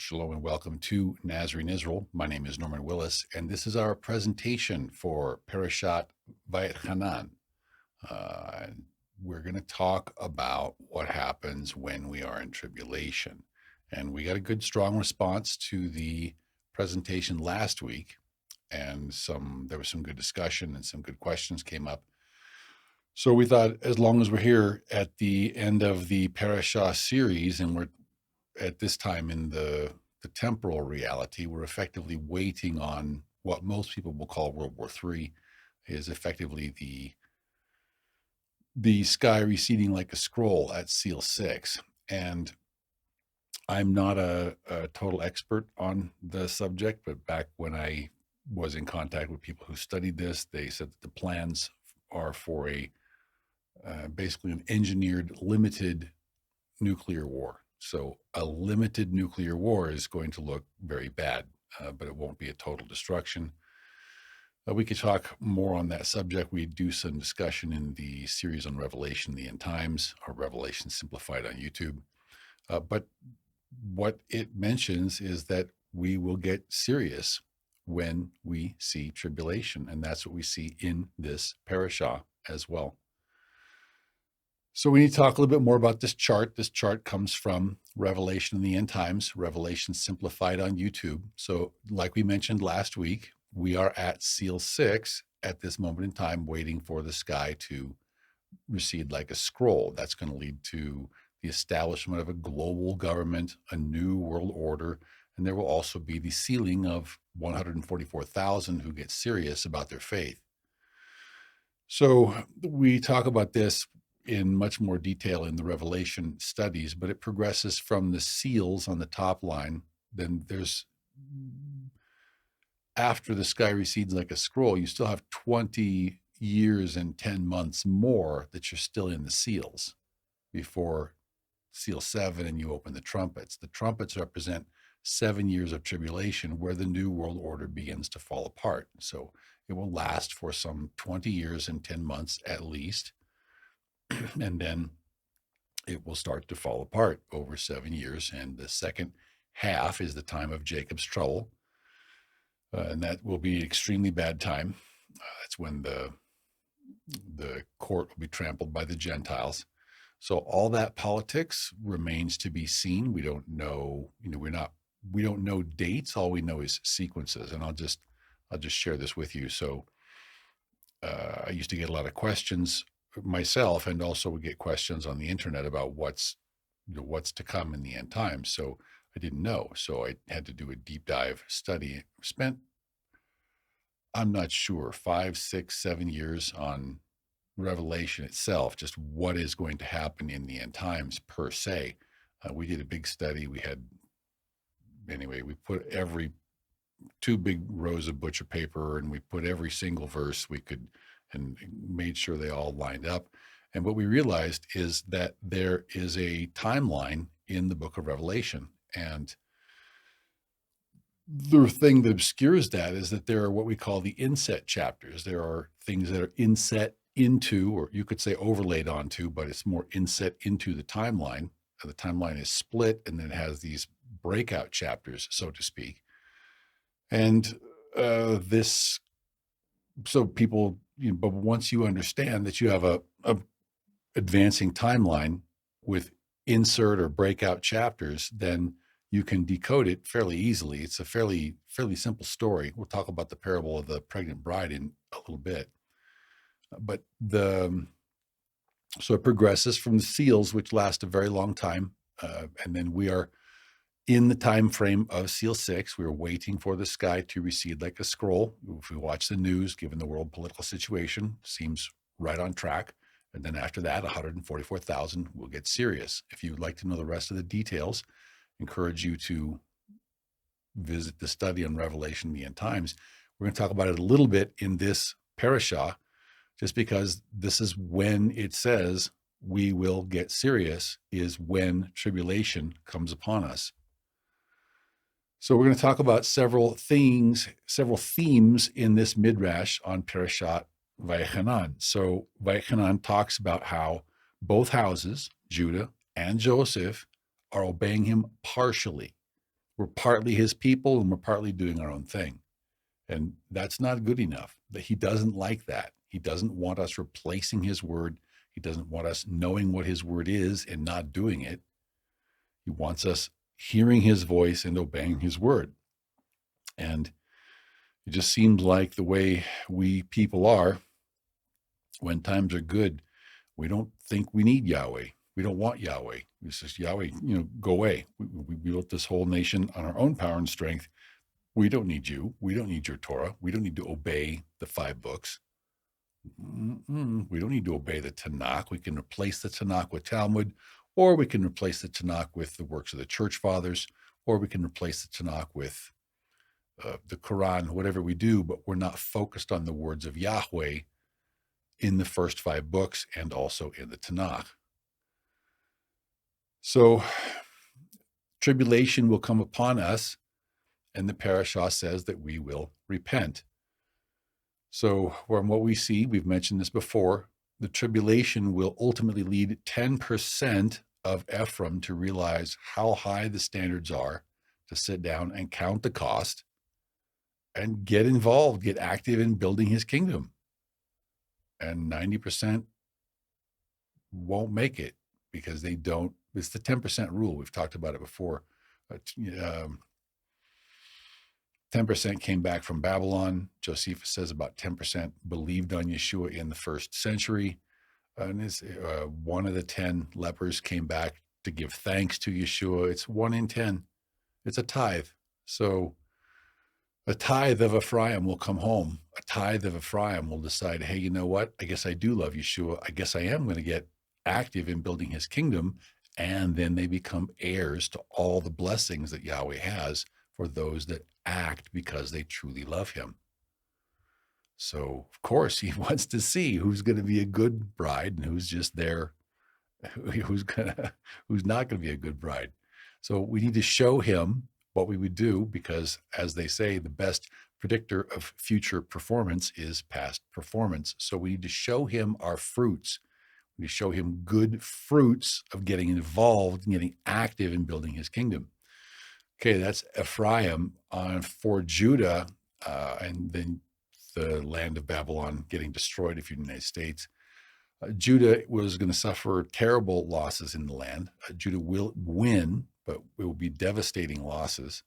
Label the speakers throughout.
Speaker 1: Shalom and welcome to Nazarene Israel. My name is Norman Willis, and this is our presentation for Parashat Vaetchanan. We're going to talk about what happens when we are in tribulation. And we got a good, strong response to the presentation last week, and there was some good discussion and some good questions came up. So we thought, as long as we're here at the end of the Parashah series, and we're at this time in the temporal reality, we're effectively waiting on what most people will call World War III, is effectively the sky receding like a scroll at Seal 6. And I'm not a total expert on the subject, but back when I was in contact with people who studied this, they said that the plans are for basically an engineered, limited nuclear war. So a limited nuclear war is going to look very bad, but it won't be a total destruction. We could talk more on that subject. We do some discussion in the series on Revelation, the End Times, or Revelation Simplified on YouTube. But what it mentions is that we will get serious when we see tribulation, and that's what we see in this parashah as well. So we need to talk a little bit more about this chart. This chart comes from Revelation and the End Times, Revelation Simplified on YouTube. So like we mentioned last week, we are at Seal 6 at this moment in time, waiting for the sky to recede like a scroll. That's going to lead to the establishment of a global government, a new world order, and there will also be the sealing of 144,000 who get serious about their faith. So we talk about this in much more detail in the Revelation studies, but it progresses from the seals on the top line. Then there's, after the sky recedes like a scroll, you still have 20 years and 10 months more that you're still in the seals before seal 7 and you open the trumpets. The trumpets represent 7 years of tribulation where the new world order begins to fall apart. So it will last for some 20 years and 10 months at least. And then it will start to fall apart over 7 years. And the second half is the time of Jacob's trouble. And that will be an extremely bad time. That's when the court will be trampled by the Gentiles. So all that politics remains to be seen. We don't know, we don't know dates. All we know is sequences. And I'll just share this with you. So I used to get a lot of questions myself, and also would get questions on the internet about what's to come in the end times. So I didn't know. So I had to do a deep dive study. Spent, I'm not sure, 5, 6, 7 years on Revelation itself, just what is going to happen in the end times per se. We did a big study. We put every 2 big rows of butcher paper, and we put every single verse we could and made sure they all lined up. And what we realized is that there is a timeline in the book of Revelation. And the thing that obscures that is that there are what we call the inset chapters. There are things that are inset into, or you could say overlaid onto, but it's more inset into the timeline. The timeline is split, and then it has these breakout chapters, so to speak. And so people, but once you understand that you have a advancing timeline with insert or breakout chapters, then you can decode it fairly easily. It's a fairly simple story. We'll talk about the parable of the pregnant bride in a little bit. But so it progresses from the seals, which last a very long time, and then we are in the time frame of Seal 6. We are waiting for the sky to recede like a scroll. If we watch the news, given the world political situation, seems right on track. And then after that, 144,000 will get serious. If you'd like to know the rest of the details, encourage you to visit the study on Revelation, the End Times. We're going to talk about it a little bit in this parashah, just because this is when it says we will get serious, is when tribulation comes upon us. So we're going to talk about several themes in this midrash on Parashat Vaetchanan. So Vaetchanan talks about how both houses, Judah and Joseph, are obeying him partially. We're partly his people and we're partly doing our own thing. And that's not good enough. That he doesn't like that. He doesn't want us replacing his word. He doesn't want us knowing what his word is and not doing it. He wants us hearing his voice and obeying his word. And it just seems like the way we people are, when times are good, we don't think we need Yahweh. We don't want Yahweh. It's just Yahweh, go away. We built this whole nation on our own power and strength. We don't need you. We don't need your Torah. We don't need to obey the 5 books. We don't need to obey the Tanakh. We can replace the Tanakh with Talmud, or we can replace the Tanakh with the works of the church fathers, or we can replace the Tanakh with the Quran, whatever we do, but we're not focused on the words of Yahweh in the first 5 books and also in the Tanakh. So tribulation will come upon us, and the parashah says that we will repent. So from what we see, we've mentioned this before, the tribulation will ultimately lead 10% of Ephraim to realize how high the standards are, to sit down and count the cost and get involved, get active in building his kingdom. And 90% won't make it because they don't. It's the 10% rule. We've talked about it before. 10% came back from Babylon. Josephus says about 10% believed on Yeshua in the first century. And one of the 10 lepers came back to give thanks to Yeshua. It's 1 in 10. It's a tithe. So a tithe of Ephraim will come home. A tithe of Ephraim will decide, hey, you know what? I guess I do love Yeshua. I guess I am going to get active in building his kingdom. And then they become heirs to all the blessings that Yahweh has for those that act because they truly love him. So, of course, he wants to see who's going to be a good bride and who's just there, who's not going to be a good bride. So we need to show him what we would do because, as they say, the best predictor of future performance is past performance. So we need to show him our fruits. We show him good fruits of getting involved and getting active in building his kingdom. Okay, that's Ephraim. For Judah, and then the land of Babylon getting destroyed if you're in the United States. Judah was going to suffer terrible losses in the land. Judah will win, but it will be devastating losses.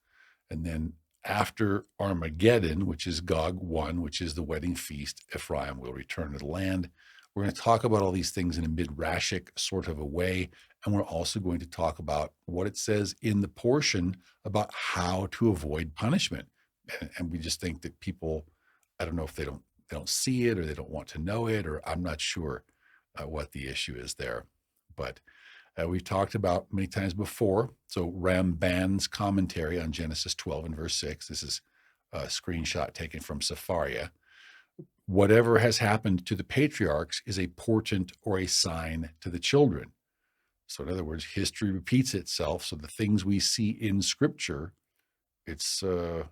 Speaker 1: And then after Armageddon, which is Gog 1, which is the wedding feast, Ephraim will return to the land. We're going to talk about all these things in a midrashic sort of a way. And we're also going to talk about what it says in the portion about how to avoid punishment. And we just think that people, I don't know if they don't see it or they don't want to know it, or I'm not sure what the issue is there. But we've talked about many times before. So Ramban's commentary on Genesis 12 and verse 6, this is a screenshot taken from Sepharia. Whatever has happened to the patriarchs is a portent or a sign to the children. So in other words, history repeats itself. So the things we see in Scripture, it's not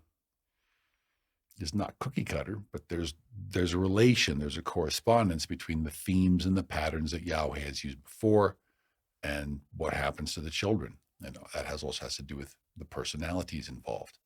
Speaker 1: cookie cutter, but there's a relation, there's a correspondence between the themes and the patterns that Yahweh has used before and what happens to the children. And that also has to do with the personalities involved.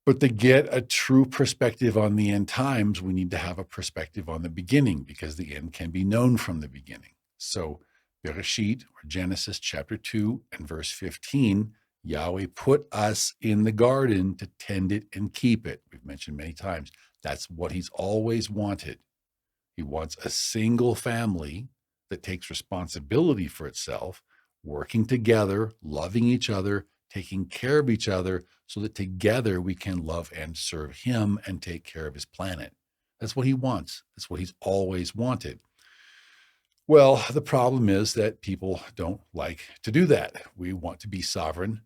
Speaker 1: But to get a true perspective on the end times, we need to have a perspective on the beginning because the end can be known from the beginning. So Bereshit, or Genesis chapter 2 and verse 15, Yahweh put us in the garden to tend it and keep it. We've mentioned many times. That's what he's always wanted. He wants a single family that takes responsibility for itself, working together, loving each other, taking care of each other, so that together we can love and serve him and take care of his planet. That's what he wants. That's what he's always wanted. Well, the problem is that people don't like to do that. We want to be sovereign.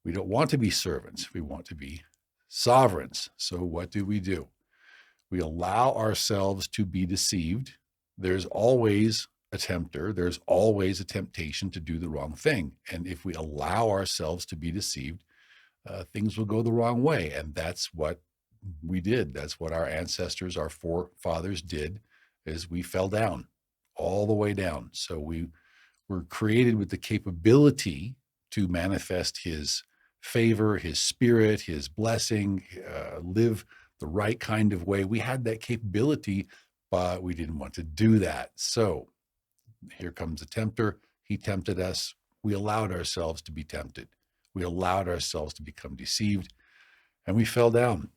Speaker 1: We don't want to be servants. We want to be sovereigns. So what do? We allow ourselves to be deceived. There's always a tempter. There's always a temptation to do the wrong thing. And if we allow ourselves to be deceived, things will go the wrong way. And that's what we did. That's what our ancestors, our forefathers did, is we fell down all the way down. So we were created with the capability to manifest his favor, his spirit, his blessing, live the right kind of way. We had that capability, but we didn't want to do that. So here comes the tempter. He tempted us. We allowed ourselves to be tempted. We allowed ourselves to become deceived, and we fell down.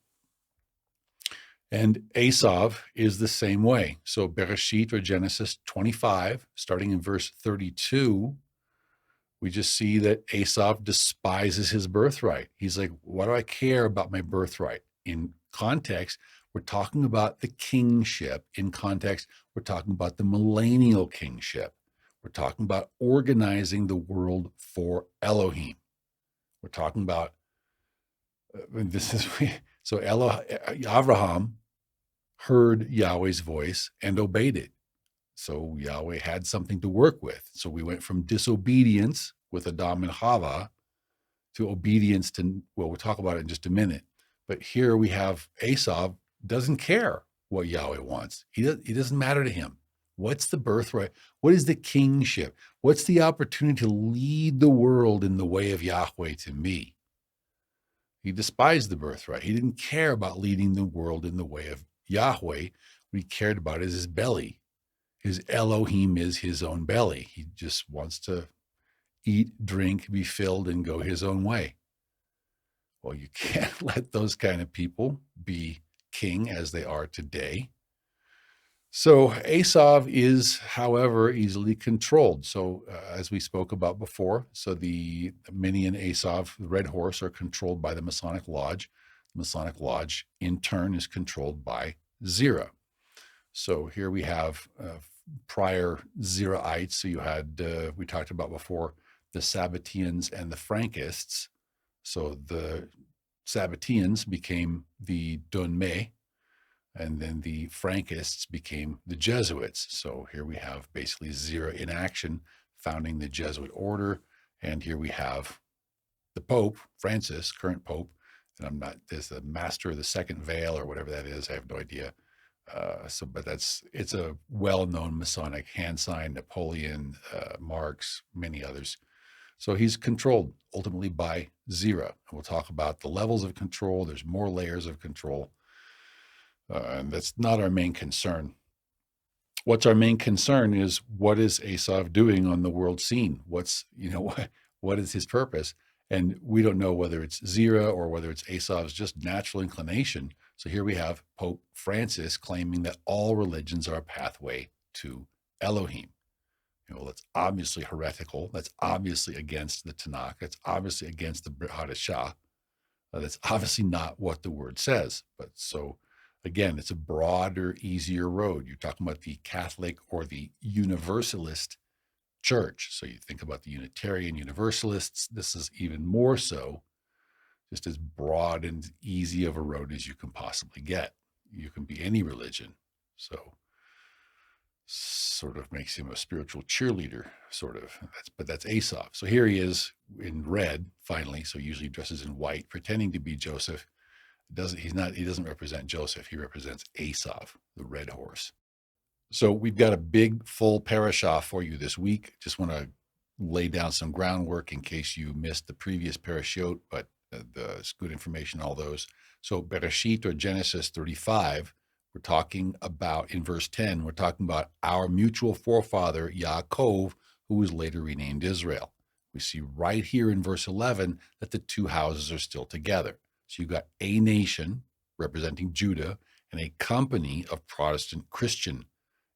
Speaker 1: And Esav is the same way. So Bereshit, or Genesis 25, starting in verse 32, we just see that Esav despises his birthright. He's like, why do I care about my birthright? In context, we're talking about the kingship. In context, we're talking about the millennial kingship. We're talking about organizing the world for Elohim. We're talking about, so Abraham heard Yahweh's voice and obeyed it. So Yahweh had something to work with. So we went from disobedience with Adam and Hava to obedience to, well, we'll talk about it in just a minute. But here we have Esav doesn't care what Yahweh wants. It doesn't matter to him. What's the birthright? What is the kingship? What's the opportunity to lead the world in the way of Yahweh to me? He despised the birthright. He didn't care about leading the world in the way of Yahweh. What he cared about is his belly. His Elohim is his own belly. He just wants to eat, drink, be filled, and go his own way. Well, you can't let those kind of people be king as they are today. So Esav is, however, easily controlled. So as we spoke about before, so the Minnie and Esav, the red horse, are controlled by the Masonic Lodge. The Masonic Lodge, in turn, is controlled by Zerah. So here we have prior Zerahites. So you had, we talked about before, the Sabbateans and the Frankists. So the Sabbateans became the Donmei, and then the Frankists became the Jesuits. So here we have basically Zerah in action, founding the Jesuit order. And here we have the Pope, Francis, current Pope. And there's the master of the second veil or whatever that is. I have no idea. But it's a well-known Masonic hand sign, Napoleon, Marx, many others. So he's controlled ultimately by Zerah. And we'll talk about the levels of control. There's more layers of control. And that's not our main concern. What's our main concern is, what is Esav doing on the world scene? What is his purpose? And we don't know whether it's Zerah or whether it's Esav's just natural inclination. So here we have Pope Francis claiming that all religions are a pathway to Elohim. That's obviously heretical. That's obviously against the Tanakh. That's obviously against the Brit Chadasha. That's obviously not what the word says. But so, again, it's a broader, easier road. You're talking about the Catholic or the Universalist Church. So you think about the Unitarian Universalists. This is even more so, just as broad and easy of a road as you can possibly get. You can be any religion. So sort of makes him a spiritual cheerleader, sort of. But that's Esav. So here he is in red, finally. So usually dresses in white, pretending to be Joseph. He doesn't represent Joseph. He represents Esav, the red horse. So we've got a big, full parashah for you this week. Just want to lay down some groundwork in case you missed the previous parashot, but it's good information, all those. So Bereshit, or Genesis 35, we're talking about, in verse 10, we're talking about our mutual forefather, Yaakov, who was later renamed Israel. We see right here in verse 11 that the two houses are still together. So you've got a nation representing Judah and a company of Protestant Christian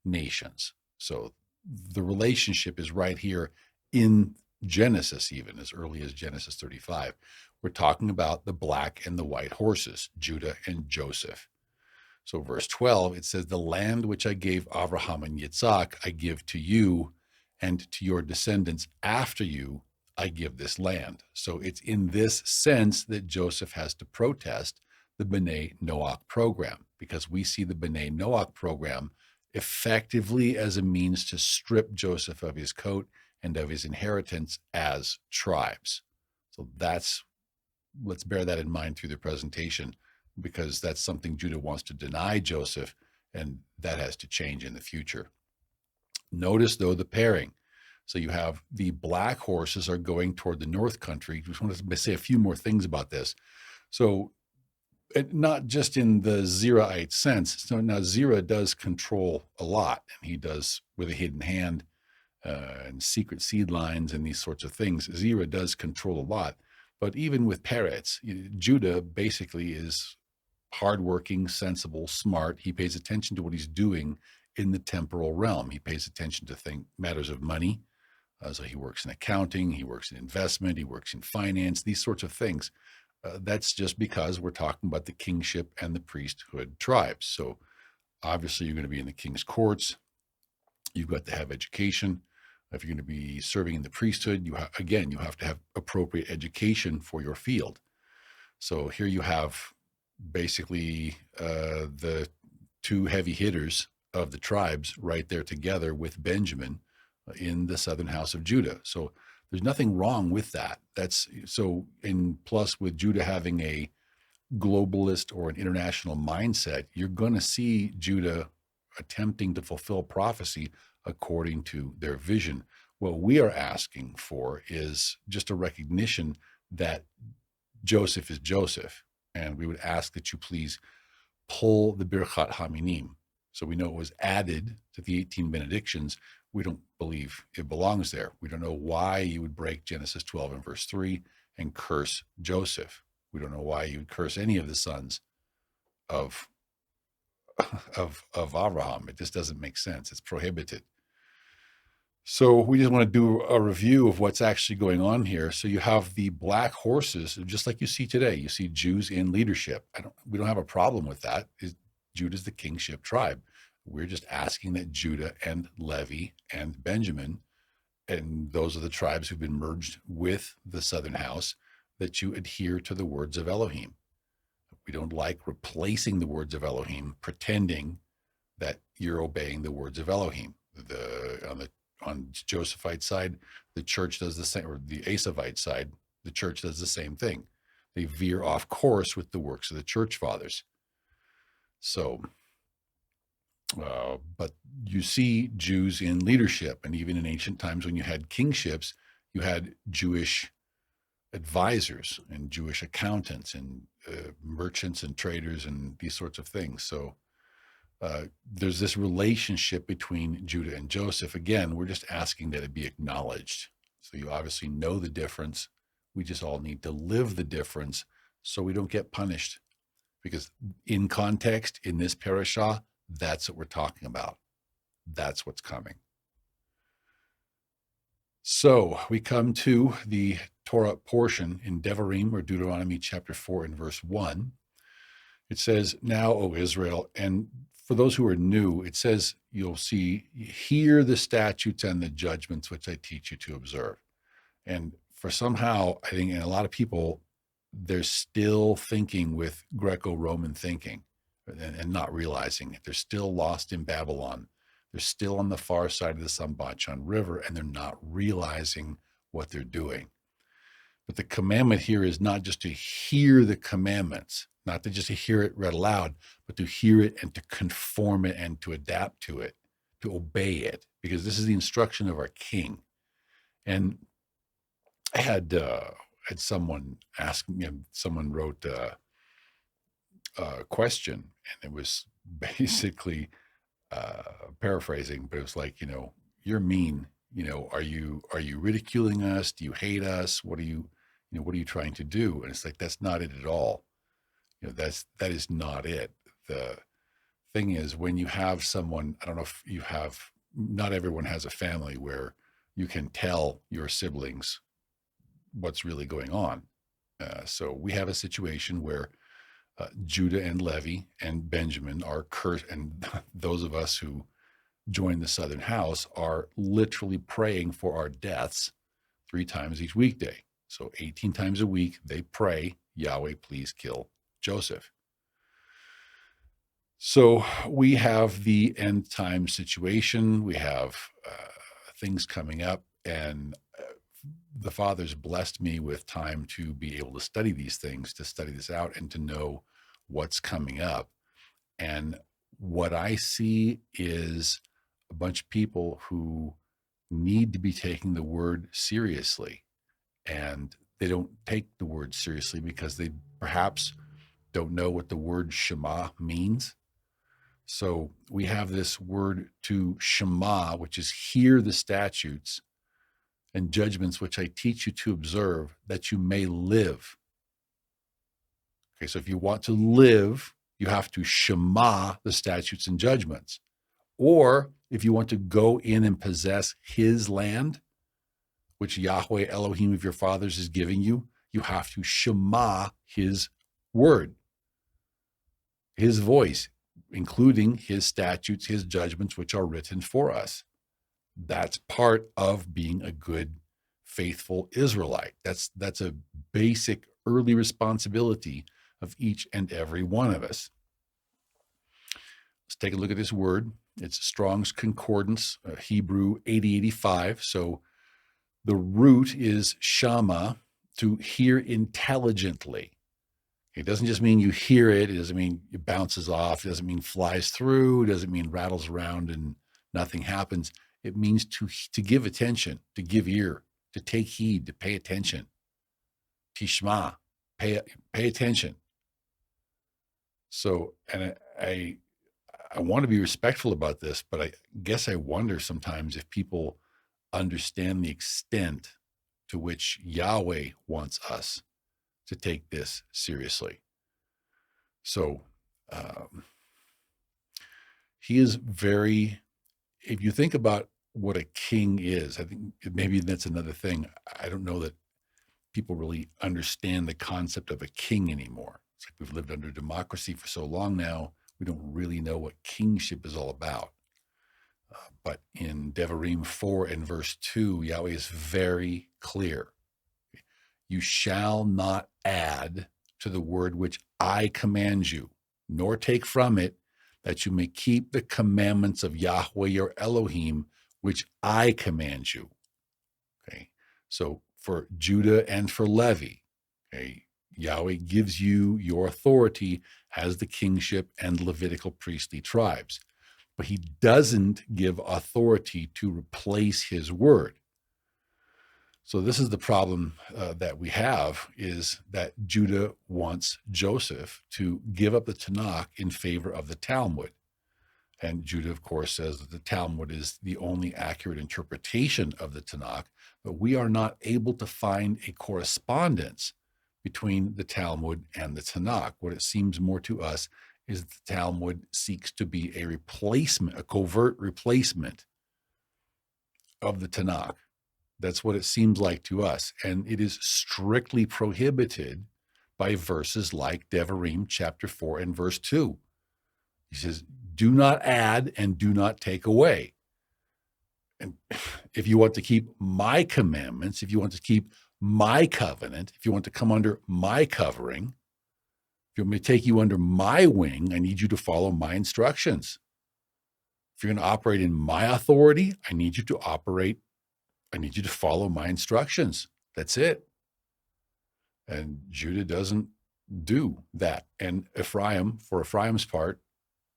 Speaker 1: nations. So the relationship is right here in Genesis, even as early as Genesis 35. We're talking about the black and the white horses, Judah and Joseph. So verse 12, it says, the land which I gave Abraham and Yitzhak, I give to you, and to your descendants after you, I give this land. So it's in this sense that Joseph has to protest the B'nai Noach program, because we see the B'nai Noach program effectively as a means to strip Joseph of his coat and of his inheritance as tribes. So let's bear that in mind through the presentation, because that's something Judah wants to deny Joseph, and that has to change in the future. Notice, though, the pairing. So you have the black horses are going toward the north country. Just want to say a few more things about this. So not just in the Zerahite sense. So now Zerah does control a lot, and he does with a hidden hand and secret seed lines and these sorts of things. Zerah does control a lot. But even with Peretz, Judah basically is hardworking, sensible, smart. He pays attention to what he's doing in the temporal realm. He pays attention to matters of money. So he works in accounting, he works in investment, he works in finance, these sorts of things. That's just because we're talking about the kingship and the priesthood tribes. So obviously you're going to be in the king's courts. You've got to have education. If you're going to be serving in the priesthood, you have to have appropriate education for your field. So here you have basically the two heavy hitters of the tribes right there together with Benjamin in the southern house of Judah. So there's nothing wrong with that. Plus with Judah having a globalist or an international mindset, you're going to see Judah attempting to fulfill prophecy according to their vision. What we are asking for is just a recognition that Joseph is Joseph. And we would ask that you please pull the Birchat Haminim. So we know it was added to the 18 benedictions. We don't believe it belongs there. We don't know why you would break Genesis 12 and verse 3 and curse Joseph. We don't know why you would curse any of the sons of Abraham. It just doesn't make sense. It's prohibited. So we just want to do a review of what's actually going on here. So you have the black horses, just like you see today. You see Jews in leadership. We don't have a problem with that. Judah's the kingship tribe. We're just asking that Judah and Levi and Benjamin, and those are the tribes who've been merged with the southern house, that you adhere to the words of Elohim. We don't like replacing the words of Elohim, pretending that you're obeying the words of Elohim. On Josephite side, the church does the same, or the Asavite side, the church does the same thing. They veer off course with the works of the church fathers. So, but you see Jews in leadership, and even in ancient times when you had kingships, you had Jewish advisors and Jewish accountants and merchants and traders and these sorts of things. So there's this relationship between Judah and Joseph. Again, we're just asking that it be acknowledged. So you obviously know the difference. We just all need to live the difference so we don't get punished. Because in context, in this parashah, that's what we're talking about. That's what's coming. So we come to the Torah portion in Devarim, or Deuteronomy chapter 4 and verse 1. It says, "Now, O Israel," and for those who are new, it says, you'll see, "Hear the statutes and the judgments which I teach you to observe." And for somehow, I think, and a lot of people, they're still thinking with Greco-Roman thinking and not realizing it. They're still lost in Babylon. They're still on the far side of the Sambachan River, and they're not realizing what they're doing. But the commandment here is not just to hear the commandments, not to just hear it read aloud, but to hear it and to conform it and to adapt to it, to obey it, because this is the instruction of our King. And I had someone ask me, someone wrote a question, and it was basically paraphrasing, but it was like, you're mean. Are you ridiculing us? Do you hate us? What are you trying to do? And it's like, that's not it at all. That is not it. The thing is, when you have someone, I don't know if you have, not everyone has a family where you can tell your siblings what's really going on. So we have a situation where Judah and Levi and Benjamin are cursed, and those of us who join the Southern House are literally praying for our deaths 3 times each weekday. So 18 times a week, they pray, "Yahweh, please kill Joseph." So we have the end time situation. We have things coming up, and the Father's blessed me with time to be able to study these things, to study this out, and to know what's coming up. And what I see is a bunch of people who need to be taking the word seriously. And they don't take the word seriously because they perhaps don't know what the word Shema means. So we have this word to Shema, which is hear the statutes and judgments which I teach you to observe, that you may live. Okay, so if you want to live, you have to Shema the statutes and judgments. Or if you want to go in and possess his land, which Yahweh Elohim of your fathers is giving you, you have to Shema his word, his voice, including his statutes, his judgments, which are written for us. That's part of being a good, faithful Israelite. That's a basic early responsibility of each and every one of us. Let's take a look at this word. It's Strong's Concordance, Hebrew 8085. So the root is shama, to hear intelligently. It doesn't just mean you hear it. It doesn't mean it bounces off. It doesn't mean flies through. It doesn't mean rattles around and nothing happens. It means to give attention, to give ear, to take heed, to pay attention. Tishma, pay attention. So, and I want to be respectful about this, but I guess I wonder sometimes if people understand the extent to which Yahweh wants us to take this seriously. So he is very, if you think about what a king is, I think maybe that's another thing. I don't know that people really understand the concept of a king anymore. It's like we've lived under democracy for so long now, we don't really know what kingship is all about. But in Devarim 4 and verse 2, Yahweh is very clear. You shall not add to the word which I command you, nor take from it, that you may keep the commandments of Yahweh your Elohim, which I command you. Okay, so for Judah and for Levi, okay, Yahweh gives you your authority as the kingship and Levitical priestly tribes. But he doesn't give authority to replace his word. So this is the problem that we have, is that Judah wants Joseph to give up the Tanakh in favor of the Talmud. And Judah, of course, says that the Talmud is the only accurate interpretation of the Tanakh, but we are not able to find a correspondence between the Talmud and the Tanakh. What it seems more to us is that the Talmud seeks to be a replacement, a covert replacement of the Tanakh. That's what it seems like to us. And it is strictly prohibited by verses like Devarim chapter 4 and verse 2. He says, do not add and do not take away. And if you want to keep my commandments, if you want to keep my covenant, if you want to come under my covering, if you want me to take you under my wing, I need you to follow my instructions. If you're going to operate in my authority, I need you to follow my instructions. That's it. And Judah doesn't do that. And Ephraim, for Ephraim's part,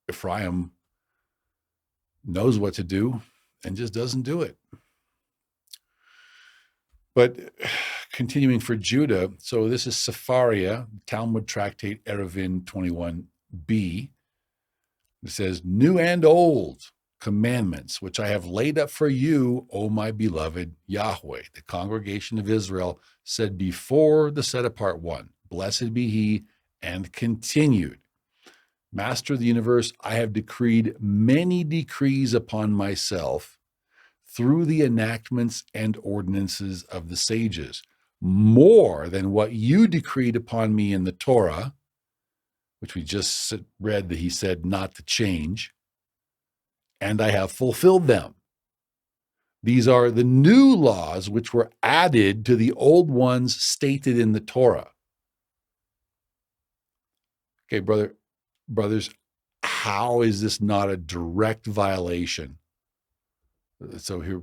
Speaker 1: Ephraim knows what to do and just doesn't do it. But continuing for Judah, so this is Sepharia, Talmud Tractate Eruvin 21b. It says, new and old commandments, which I have laid up for you, O my beloved Yahweh. The congregation of Israel said before the set-apart one, blessed be he, and continued. Master of the universe, I have decreed many decrees upon myself through the enactments and ordinances of the sages, more than what you decreed upon me in the Torah, which we just read that he said not to change, and I have fulfilled them. These are the new laws which were added to the old ones stated in the Torah. Okay, brothers, how is this not a direct violation? So here,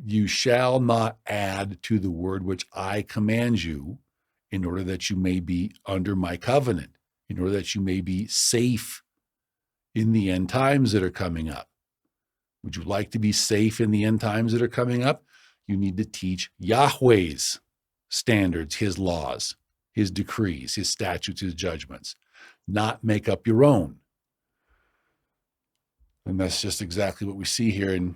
Speaker 1: you shall not add to the word which I command you, in order that you may be under my covenant, in order that you may be safe in the end times that are coming up. Would you like to be safe in the end times that are coming up? You need to teach Yahweh's standards, his laws, his decrees, his statutes, his judgments, not make up your own. And that's just exactly what we see here in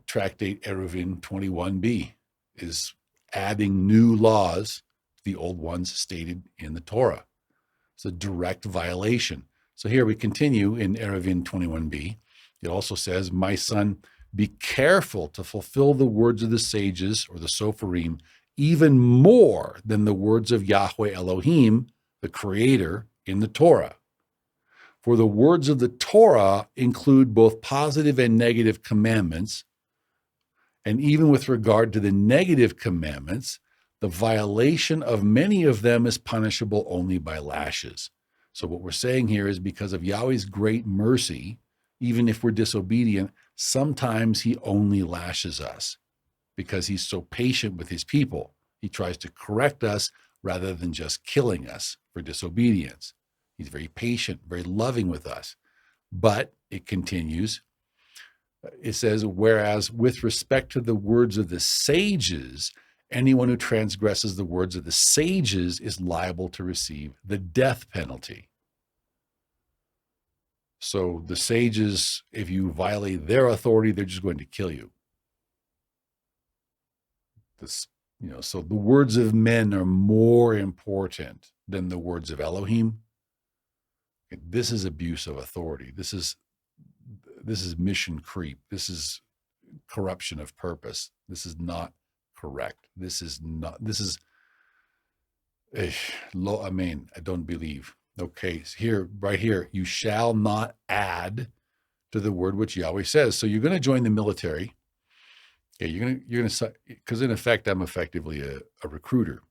Speaker 1: Tractate Eruvin 21b, is adding new laws to the old ones stated in the Torah. It's a direct violation. So here we continue in Eruvin 21b. It also says, my son, be careful to fulfill the words of the sages, or the Sopharim, even more than the words of Yahweh Elohim, the Creator, in the Torah. For the words of the Torah include both positive and negative commandments. And even with regard to the negative commandments, the violation of many of them is punishable only by lashes. So what we're saying here is, because of Yahweh's great mercy, even if we're disobedient, sometimes he only lashes us because he's so patient with his people. He tries to correct us rather than just killing us for disobedience. He's very patient, very loving with us. But it continues. It says, whereas with respect to the words of the sages, anyone who transgresses the words of the sages is liable to receive the death penalty. So the sages, if you violate their authority, they're just going to kill you. So the words of men are more important than the words of Elohim. This is abuse of authority. This is mission creep. This is corruption of purpose. This is not correct. I don't believe. Okay, right here, you shall not add to the word which Yahweh says. So you're going to join the military. Okay, you're going to, because in effect, I'm effectively a recruiter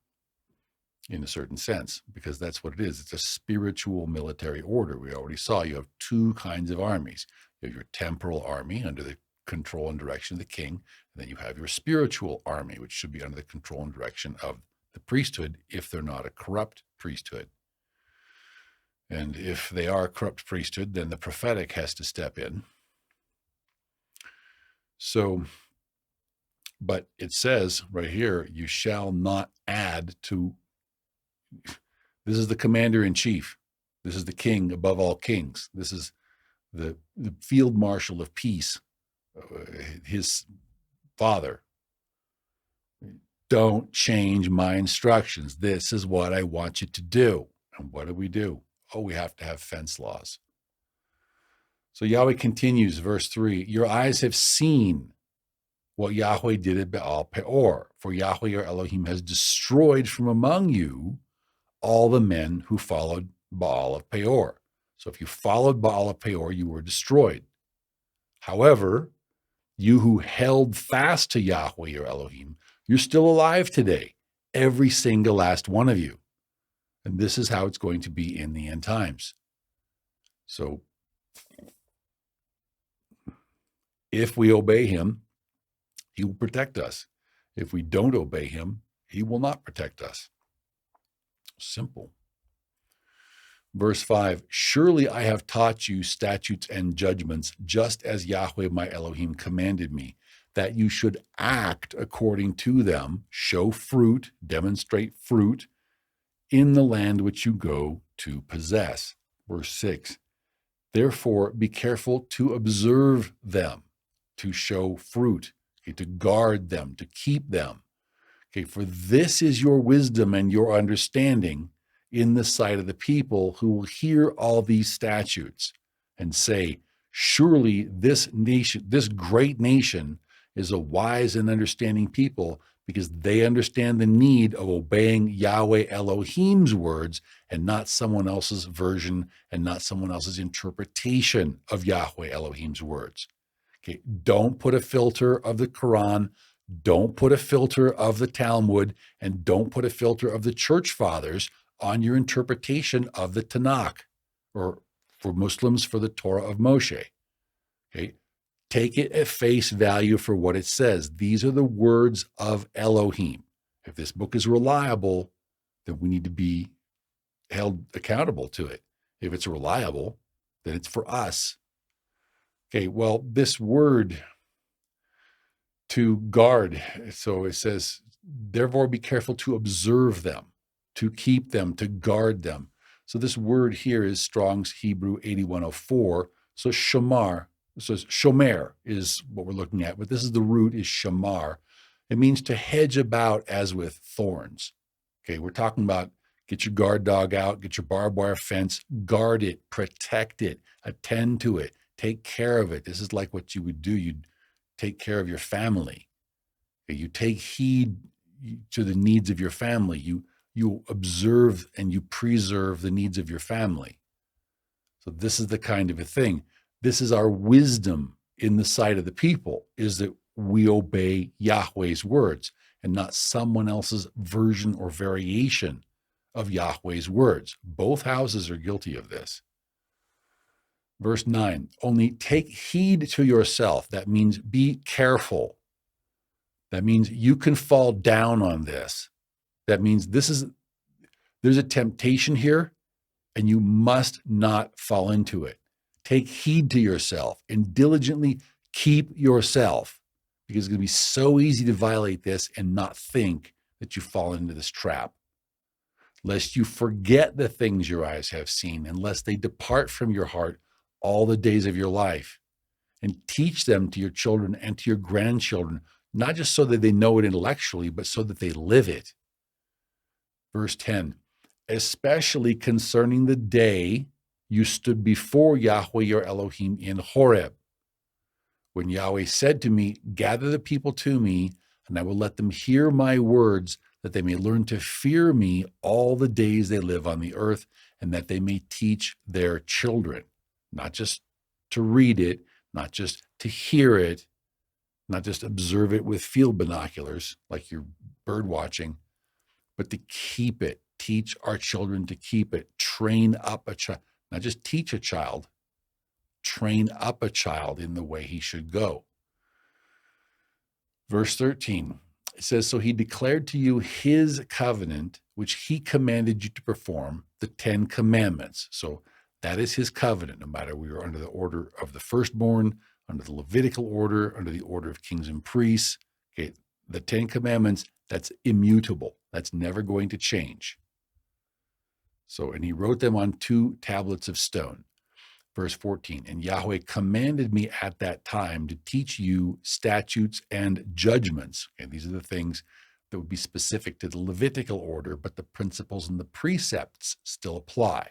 Speaker 1: in a certain sense, because that's what it is. It's a spiritual military order. We already saw you have two kinds of armies. You have your temporal army under the control and direction of the king, and then you have your spiritual army, which should be under the control and direction of the priesthood, if they're not a corrupt priesthood. And if they are a corrupt priesthood, then the prophetic has to step in. So, but it says right here, you shall not add to. This is the commander in chief. This is the king above all kings. This is the field marshal of peace, his father. Don't change my instructions. This is what I want you to do. And what do? Oh, we have to have fence laws. So Yahweh continues, verse 3, your eyes have seen what Yahweh did at Baal Peor, for Yahweh your Elohim has destroyed from among you all the men who followed Baal of Peor. So if you followed Baal of Peor, you were destroyed. However, you who held fast to Yahweh your Elohim, you're still alive today, every single last one of you. And this is how it's going to be in the end times. So if we obey him, he will protect us. If we don't obey him, he will not protect us. Simple. Verse 5, surely I have taught you statutes and judgments, just as Yahweh my Elohim commanded me, that you should act according to them, show fruit, demonstrate fruit, in the land which you go to possess. Verse 6, therefore be careful to observe them, to show fruit, to guard them, to keep them. For this is your wisdom and your understanding in the sight of the people who will hear all these statutes and say, surely this nation, this great nation, is a wise and understanding people, because they understand the need of obeying Yahweh Elohim's words and not someone else's version and not someone else's interpretation of Yahweh Elohim's words. Okay, don't put a filter of the Quran, don't put a filter of the Talmud, and don't put a filter of the church fathers on your interpretation of the Tanakh, or for Muslims, for the Torah of Moshe. Okay, take it at face value for what it says. These are the words of Elohim. If this book is reliable, then we need to be held accountable to it. If it's reliable, then it's for us. Okay, well, this word to guard, so it says, therefore be careful to observe them, to keep them, to guard them. So this word here is Strong's Hebrew 8104. So shamar, so shomer is what we're looking at, but this is the root is shamar. It means to hedge about as with thorns. Okay, we're talking about get your guard dog out, get your barbed wire fence, guard it, protect it, attend to it, take care of it. This is like what you would do. You'd take care of your family. You take heed to the needs of your family. You observe and you preserve the needs of your family. So this is the kind of a thing. This is our wisdom in the sight of the people, is that we obey Yahweh's words and not someone else's version or variation of Yahweh's words. Both houses are guilty of this. Verse 9, only take heed to yourself. That means be careful. That means you can fall down on this. That means there's a temptation here, and you must not fall into it. Take heed to yourself and diligently keep yourself, because it's going to be so easy to violate this and not think that you fall into this trap. Lest you forget the things your eyes have seen, and lest they depart from your heart all the days of your life. And teach them to your children and to your grandchildren, not just so that they know it intellectually, but so that they live it. Verse 10, especially concerning the day you stood before Yahweh your Elohim in Horeb, when Yahweh said to me, gather the people to me, and I will let them hear my words, that they may learn to fear me all the days they live on the earth, and that they may teach their children. Not just to read it, not just to hear it, not just observe it with field binoculars like you're bird watching, but to keep it. Teach our children to keep it. Train up a child. Not just teach a child, train up a child in the way he should go. Verse 13, it says, so he declared to you his covenant, which he commanded you to perform, the 10 commandments. So that is his covenant, no matter we are under the order of the firstborn, under the Levitical order, under the order of kings and priests. Okay, the 10 commandments, that's immutable. That's never going to change. So, and he wrote them on 2 tablets of stone. Verse 14, and Yahweh commanded me at that time to teach you statutes and judgments. And these are the things that would be specific to the Levitical order, but the principles and the precepts still apply.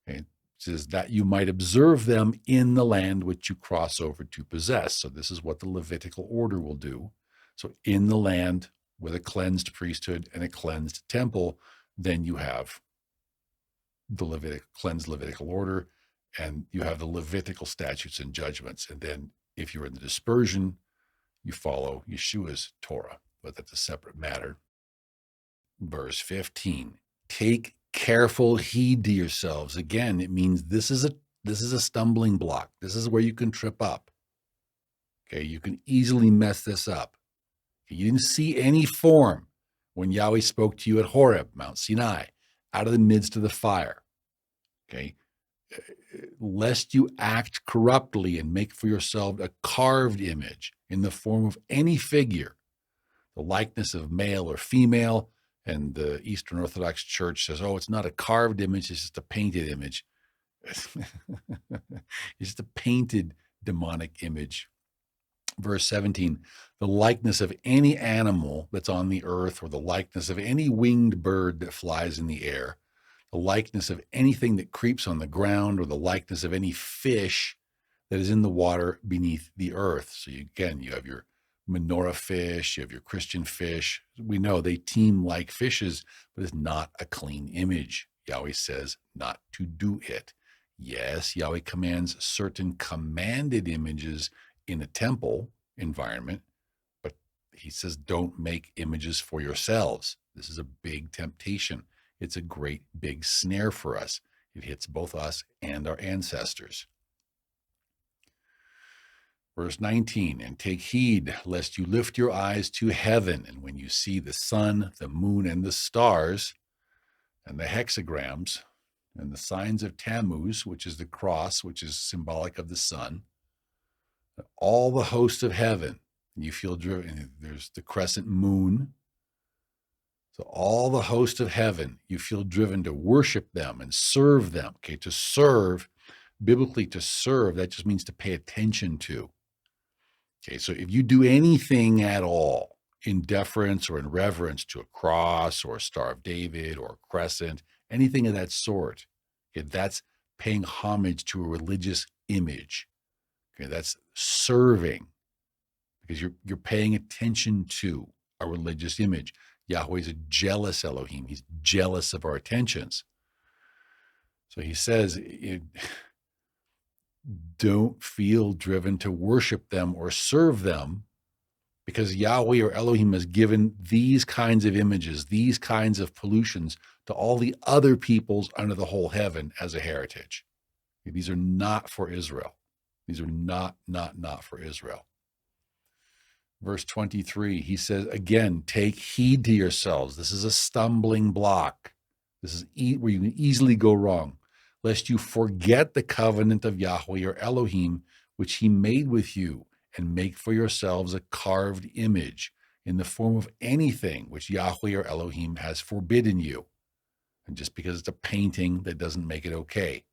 Speaker 1: Okay. It says that you might observe them in the land which you cross over to possess. So this is what the Levitical order will do. So in the land with a cleansed priesthood and a cleansed temple, then you have the cleansed Levitical order, and you have the Levitical statutes and judgments. And then if you're in the dispersion, you follow Yeshua's Torah, but that's a separate matter. Verse 15, take careful heed to yourselves. Again, it means this is a stumbling block. This is where you can trip up. Okay, you can easily mess this up. You didn't see any form when Yahweh spoke to you at Horeb, Mount Sinai, out of the midst of the fire. Okay, lest you act corruptly and make for yourself a carved image in the form of any figure, the likeness of male or female. And the Eastern Orthodox Church says, oh, it's not a carved image, it's just a painted image. It's just a painted demonic image. Verse 17, the likeness of any animal that's on the earth, or the likeness of any winged bird that flies in the air, the likeness of anything that creeps on the ground, or the likeness of any fish that is in the water beneath the earth. So you have your menorah fish, you have your Christian fish. We know they teem like fishes, but it's not a clean image. Yahweh says not to do it. Yes, Yahweh commands certain commanded images in a temple environment, but he says don't make images for yourselves. This is a big temptation. It's a great big snare for us. It hits both us and our ancestors. Verse 19, and take heed lest you lift your eyes to heaven, and when you see the sun, the moon, and the stars, and the hexagrams, and the signs of Tammuz, which is the cross, which is symbolic of the sun, All the hosts of heaven, you feel driven. There's the crescent moon. So all the hosts of heaven, you feel driven to worship them and serve them. Okay, to serve, biblically to serve, that just means to pay attention to. Okay, so if you do anything at all in deference or in reverence to a cross or a Star of David or a crescent, anything of that sort, okay, that's paying homage to a religious image. Okay, that's serving because you're paying attention to a religious image. Yahweh is a jealous Elohim. He's jealous of our attentions. So he says, don't feel driven to worship them or serve them because Yahweh or Elohim has given these kinds of images, these kinds of pollutions to all the other peoples under the whole heaven as a heritage. These are not for Israel. These are not for Israel. Verse 23, he says, again, take heed to yourselves. This is a stumbling block. This is where you can easily go wrong, lest you forget the covenant of Yahweh or Elohim, which he made with you, and make for yourselves a carved image in the form of anything which Yahweh or Elohim has forbidden you. And just because it's a painting, that doesn't make it okay.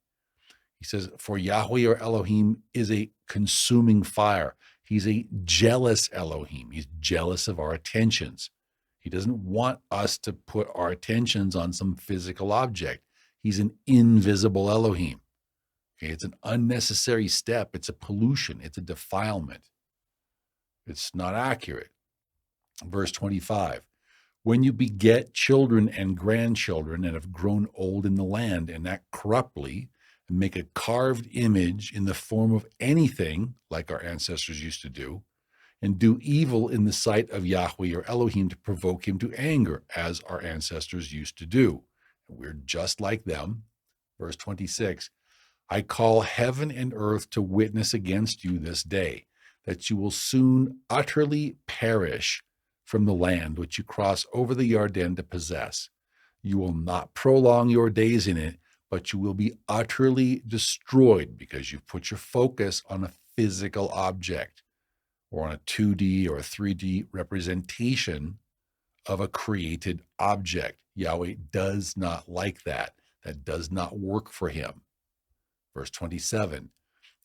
Speaker 1: He says, for Yahweh or Elohim is a consuming fire. He's a jealous Elohim. He's jealous of our attentions. He doesn't want us to put our attentions on some physical object. He's an invisible Elohim. Okay, it's an unnecessary step. It's a pollution. It's a defilement. It's not accurate. Verse 25, when you beget children and grandchildren and have grown old in the land and act corruptly, and make a carved image in the form of anything, like our ancestors used to do, and do evil in the sight of Yahweh or Elohim to provoke him to anger, as our ancestors used to do. And we're just like them. Verse 26, I call heaven and earth to witness against you this day, that you will soon utterly perish from the land which you cross over the Yarden to possess. You will not prolong your days in it, but you will be utterly destroyed because you've put your focus on a physical object or on a 2D or a 3D representation of a created object. Yahweh does not like that. That does not work for him. Verse 27,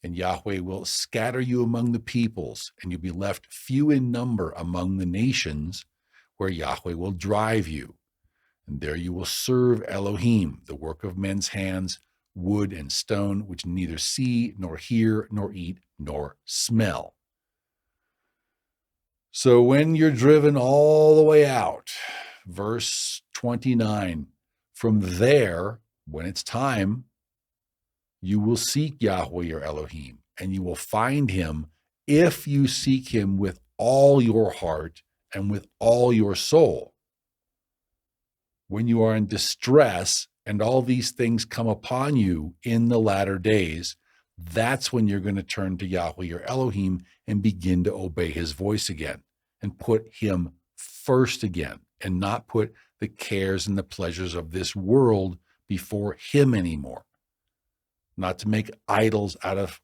Speaker 1: and Yahweh will scatter you among the peoples, and you'll be left few in number among the nations where Yahweh will drive you. And there you will serve Elohim, the work of men's hands, wood and stone, which neither see, nor hear, nor eat, nor smell. So when you're driven all the way out, verse 29, from there, when it's time, you will seek Yahweh your Elohim, and you will find him if you seek him with all your heart and with all your soul. When you are in distress and all these things come upon you in the latter days, that's when you're going to turn to Yahweh your Elohim and begin to obey his voice again and put him first again and not put the cares and the pleasures of this world before him anymore. Not to make idols out of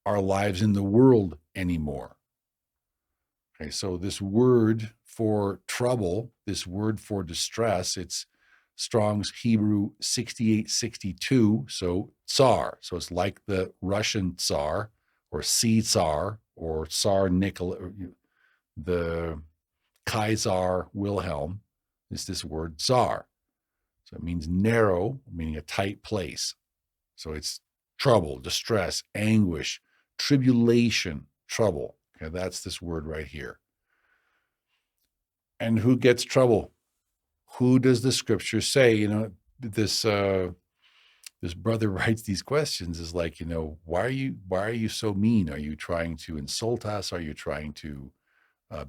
Speaker 1: our lives in the world anymore. Okay, so this word for trouble, this word for distress, it's Strong's Hebrew 6862, so Tsar. So it's like the Russian Tsar or Tsar or Tsar Nicholas, the Kaiser Wilhelm is this word Tsar. So it means narrow, meaning a tight place. So it's trouble, distress, anguish, tribulation, trouble. Okay, that's this word right here. And who gets trouble? Who does the scripture say? This brother writes these questions is like, why are you so mean? Are you trying to insult us? Are you trying to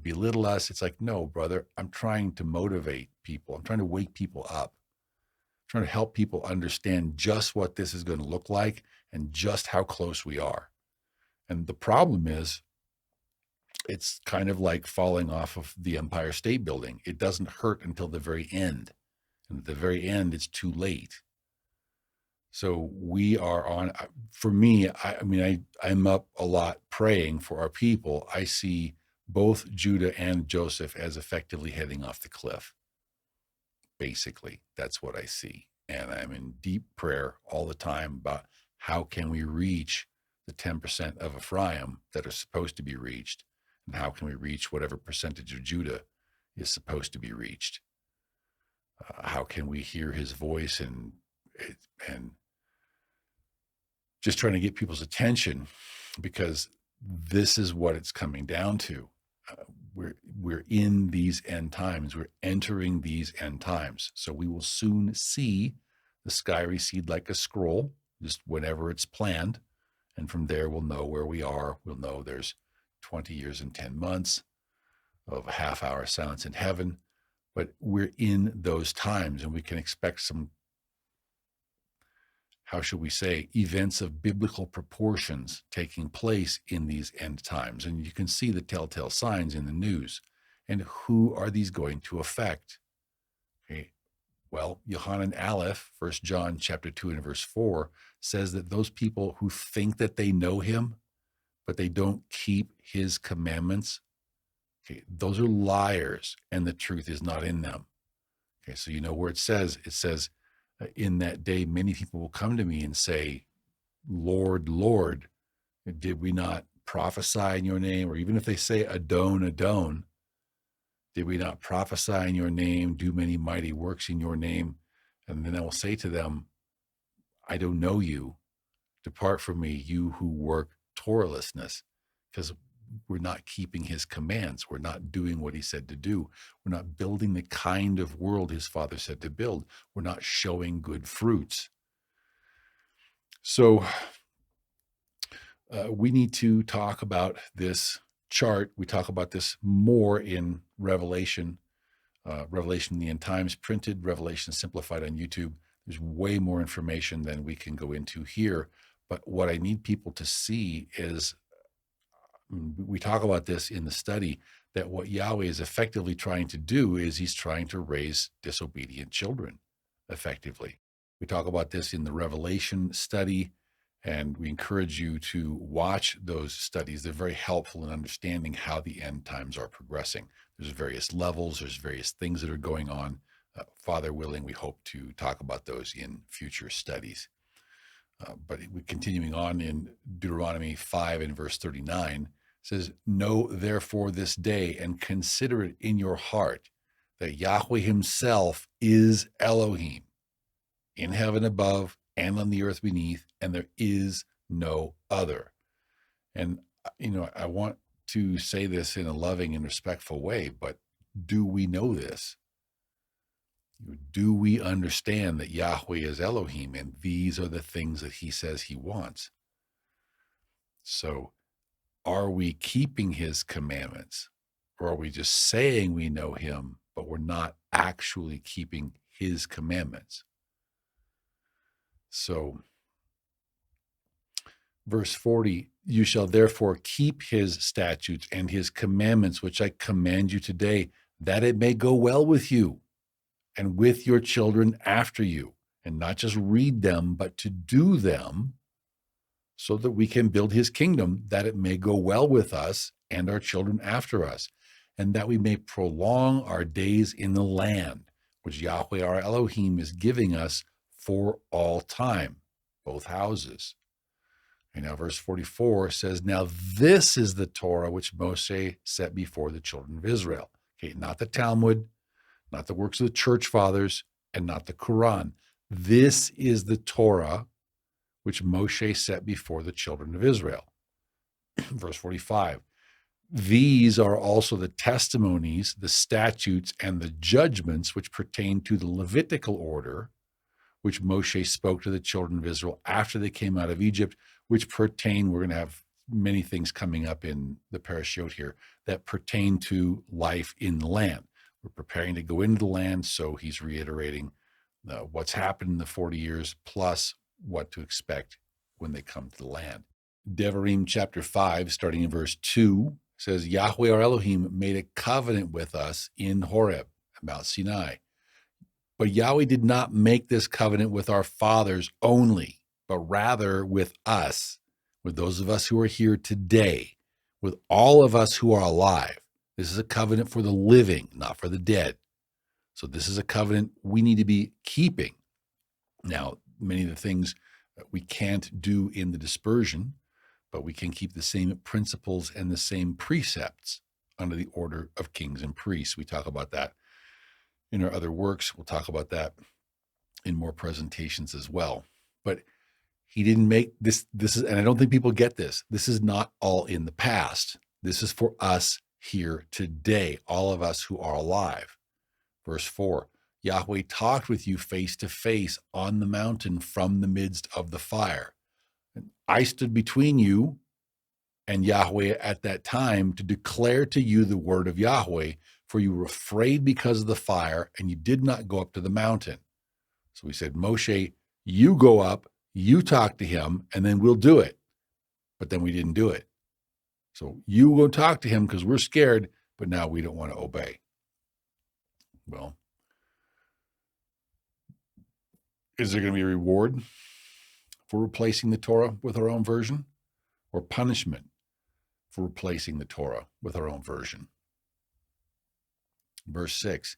Speaker 1: belittle us? It's like, no, brother, I'm trying to motivate people. I'm trying to wake people up. I'm trying to help people understand just what this is going to look like and just how close we are. And the problem is, it's kind of like falling off of the Empire State Building. It doesn't hurt until the very end. And at the very end, it's too late. So we are on, for me, I'm up a lot praying for our people. I see both Judah and Joseph as effectively heading off the cliff. Basically, that's what I see. And I'm in deep prayer all the time about how can we reach the 10% of Ephraim that are supposed to be reached, and how can we reach whatever percentage of Judah is supposed to be reached. How can we hear his voice and just trying to get people's attention, because this is what it's coming down to. We're in these end times. We're entering these end times. So we will soon see the sky recede like a scroll, just whenever it's planned. And from there, we'll know where we are. We'll know there's 20 years and 10 months of a half-hour silence in heaven. But we're in those times, and we can expect some, how should we say, events of biblical proportions taking place in these end times. And you can see the telltale signs in the news. And who are these going to affect? Okay. Well, Yohanan Aleph, 1 John chapter 2 and verse 4, says that those people who think that they know him, but they don't keep his commandments, okay, those are liars, and the truth is not in them. Okay, so you know where it says, in that day, many people will come to me and say, Lord, Lord, did we not prophesy in your name? Or even if they say Adon, Adon, did we not prophesy in your name, do many mighty works in your name? And then I will say to them, I don't know you. Depart from me, you who work Torahlessness, because we're not keeping his commands. We're not doing what he said to do. We're not building the kind of world his father said to build. We're not showing good fruits. So we need to talk about this chart. We talk about this more in Revelation, Revelation in the End Times, printed, Revelation Simplified on YouTube. There's way more information than we can go into here. But what I need people to see is, we talk about this in the study, that what Yahweh is effectively trying to do is he's trying to raise disobedient children effectively. We talk about this in the Revelation study, and we encourage you to watch those studies. They're very helpful in understanding how the end times are progressing. There's various levels, there's various things that are going on. Father willing, we hope to talk about those in future studies. But we're continuing on in Deuteronomy 5 and verse 39, says, know therefore this day and consider it in your heart that Yahweh himself is Elohim in heaven above and on the earth beneath, and there is no other. And, I want to say this in a loving and respectful way, but do we know this? Do we understand that Yahweh is Elohim and these are the things that he says he wants? So are we keeping his commandments, or are we just saying we know him, but we're not actually keeping his commandments? So verse 40, you shall therefore keep his statutes and his commandments, which I command you today, that it may go well with you and with your children after you, and not just read them, but to do them, so that we can build his kingdom, that it may go well with us and our children after us, and that we may prolong our days in the land, which Yahweh our Elohim is giving us for all time, both houses. And now verse 44 says, now this is the Torah which Moshe set before the children of Israel. Okay, not the Talmud, not the works of the church fathers, and not the Quran. This is the Torah which Moshe set before the children of Israel. Verse 45, these are also the testimonies, the statutes, and the judgments which pertain to the Levitical order, which Moshe spoke to the children of Israel after they came out of Egypt, which pertain, we're going to have many things coming up in the parashot here, that pertain to life in the land. We're preparing to go into the land, so he's reiterating what's happened in the 40 years, plus what to expect when they come to the land. Devarim chapter 5, starting in verse 2, says, Yahweh our Elohim made a covenant with us in Horeb, Mount Sinai. But Yahweh did not make this covenant with our fathers only, but rather with us, with those of us who are here today, with all of us who are alive. This is a covenant for the living, not for the dead. So this is a covenant we need to be keeping. Now, many of the things we can't do in the dispersion, but we can keep the same principles and the same precepts under the order of kings and priests. We talk about that in our other works. We'll talk about that in more presentations as well. But he didn't make this. This is, and I don't think people get this. This is not all in the past. This is for us here today, all of us who are alive. Verse 4, Yahweh talked with you face to face on the mountain from the midst of the fire. And I stood between you and Yahweh at that time to declare to you the word of Yahweh, for you were afraid because of the fire, and you did not go up to the mountain. So he said, Moshe, you go up, you talk to him, and then we'll do it. But then we didn't do it. So you go talk to him because we're scared, but now we don't want to obey. Well, is there going to be a reward for replacing the Torah with our own version, or punishment for replacing the Torah with our own version? Verse 6,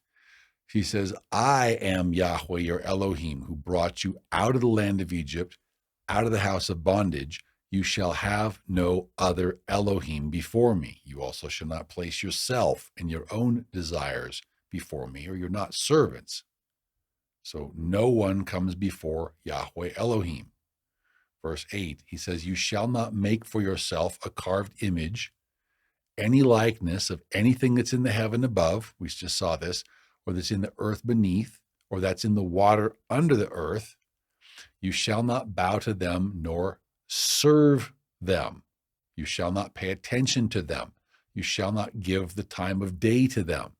Speaker 1: he says, I am Yahweh, your Elohim, who brought you out of the land of Egypt, out of the house of bondage. You shall have no other Elohim before me. You also shall not place yourself and your own desires before me, or you're not servants. So no one comes before Yahweh Elohim. Verse 8, he says, you shall not make for yourself a carved image, any likeness of anything that's in the heaven above, we just saw this, or that's in the earth beneath, or that's in the water under the earth. You shall not bow to them nor serve them. You shall not pay attention to them. You shall not give the time of day to them.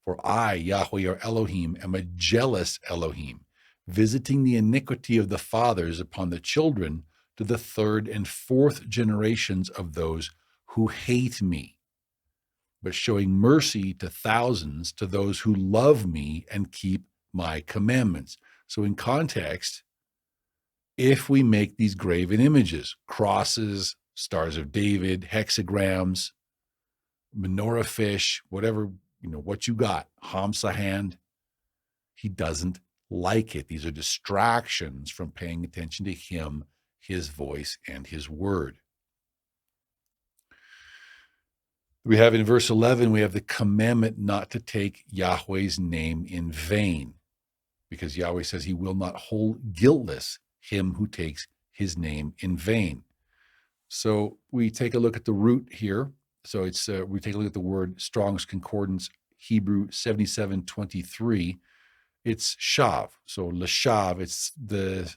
Speaker 1: For I, Yahweh your Elohim, am a jealous Elohim, visiting the iniquity of the fathers upon the children to the third and fourth generations of those who hate me, but showing mercy to thousands, to those who love me and keep my commandments. So in context, if we make these graven images, crosses, stars of David, hexagrams, menorah fish, whatever, what you got, Hamsa hand, he doesn't like it. These are distractions from paying attention to him, his voice, and his word. We have in verse 11, we have the commandment not to take Yahweh's name in vain, because Yahweh says he will not hold guiltless him who takes his name in vain. So we take a look at the root here. So it's we take a look at the word Strong's Concordance, Hebrew 7723. It's shav. So leshav, it's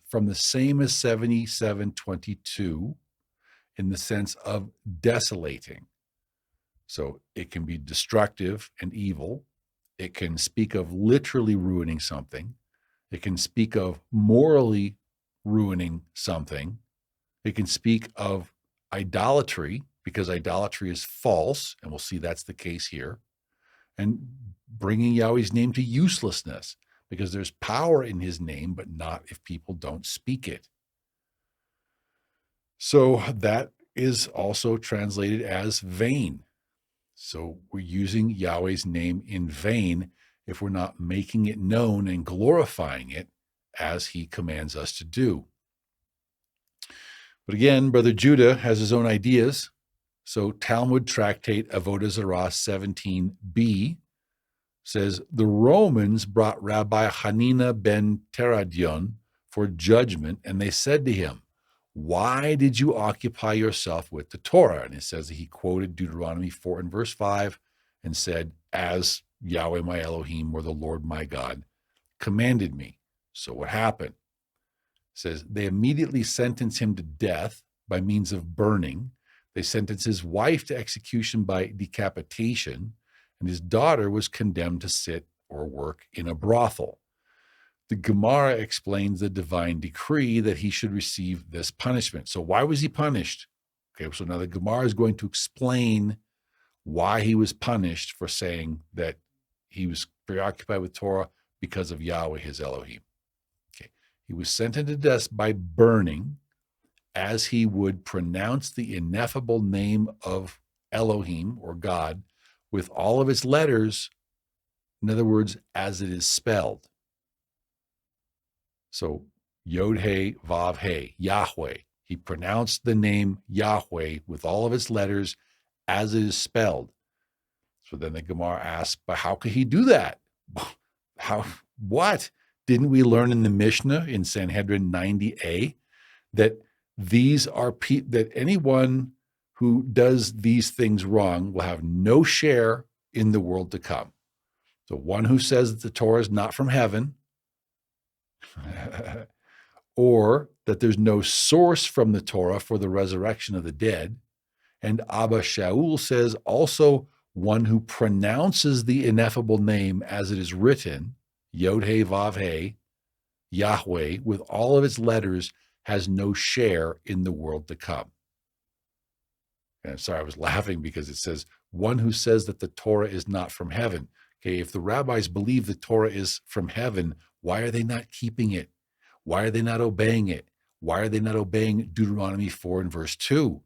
Speaker 1: from the same as 7722 in the sense of desolating. So it can be destructive and evil. It can speak of literally ruining something. It can speak of morally ruining something. It can speak of idolatry, because idolatry is false, and we'll see that's the case here, and bringing Yahweh's name to uselessness, because there's power in his name, but not if people don't speak it. So that is also translated as vain. So we're using Yahweh's name in vain if we're not making it known and glorifying it as he commands us to do. But again, Brother Judah has his own ideas. So Talmud Tractate Avodah Zarah 17b says, the Romans brought Rabbi Hanina ben Teradion for judgment, and they said to him, why did you occupy yourself with the Torah? And it says that he quoted Deuteronomy 4 and verse 5 and said, as Yahweh my Elohim, or the Lord my God, commanded me. So what happened? It says they immediately sentenced him to death by means of burning. They sentenced his wife to execution by decapitation, and his daughter was condemned to sit or work in a brothel. The Gemara explains the divine decree that he should receive this punishment. So why was he punished? Okay, so now the Gemara is going to explain why he was punished for saying that he was preoccupied with Torah because of Yahweh his Elohim. Okay. He was sentenced to death by burning, as he would pronounce the ineffable name of Elohim, or God, with all of its letters. In other words, as it is spelled. So Yod He Vav He, Yahweh. He pronounced the name Yahweh with all of its letters as it is spelled. So then the Gemara asks, but how could he do that? What? Didn't we learn in the Mishnah in Sanhedrin 90a that these are that anyone who does these things wrong will have no share in the world to come? So one who says that the Torah is not from heaven, or that there's no source from the Torah for the resurrection of the dead. And Abba Shaul says also one who pronounces the ineffable name as it is written, Yod He Vav He, Yahweh, with all of its letters, has no share in the world to come. And I'm sorry, I was laughing because it says one who says that the Torah is not from heaven. Okay, if the rabbis believe the Torah is from heaven, why are they not keeping it? Why are they not obeying it? Why are they not obeying Deuteronomy 4 and verse 2?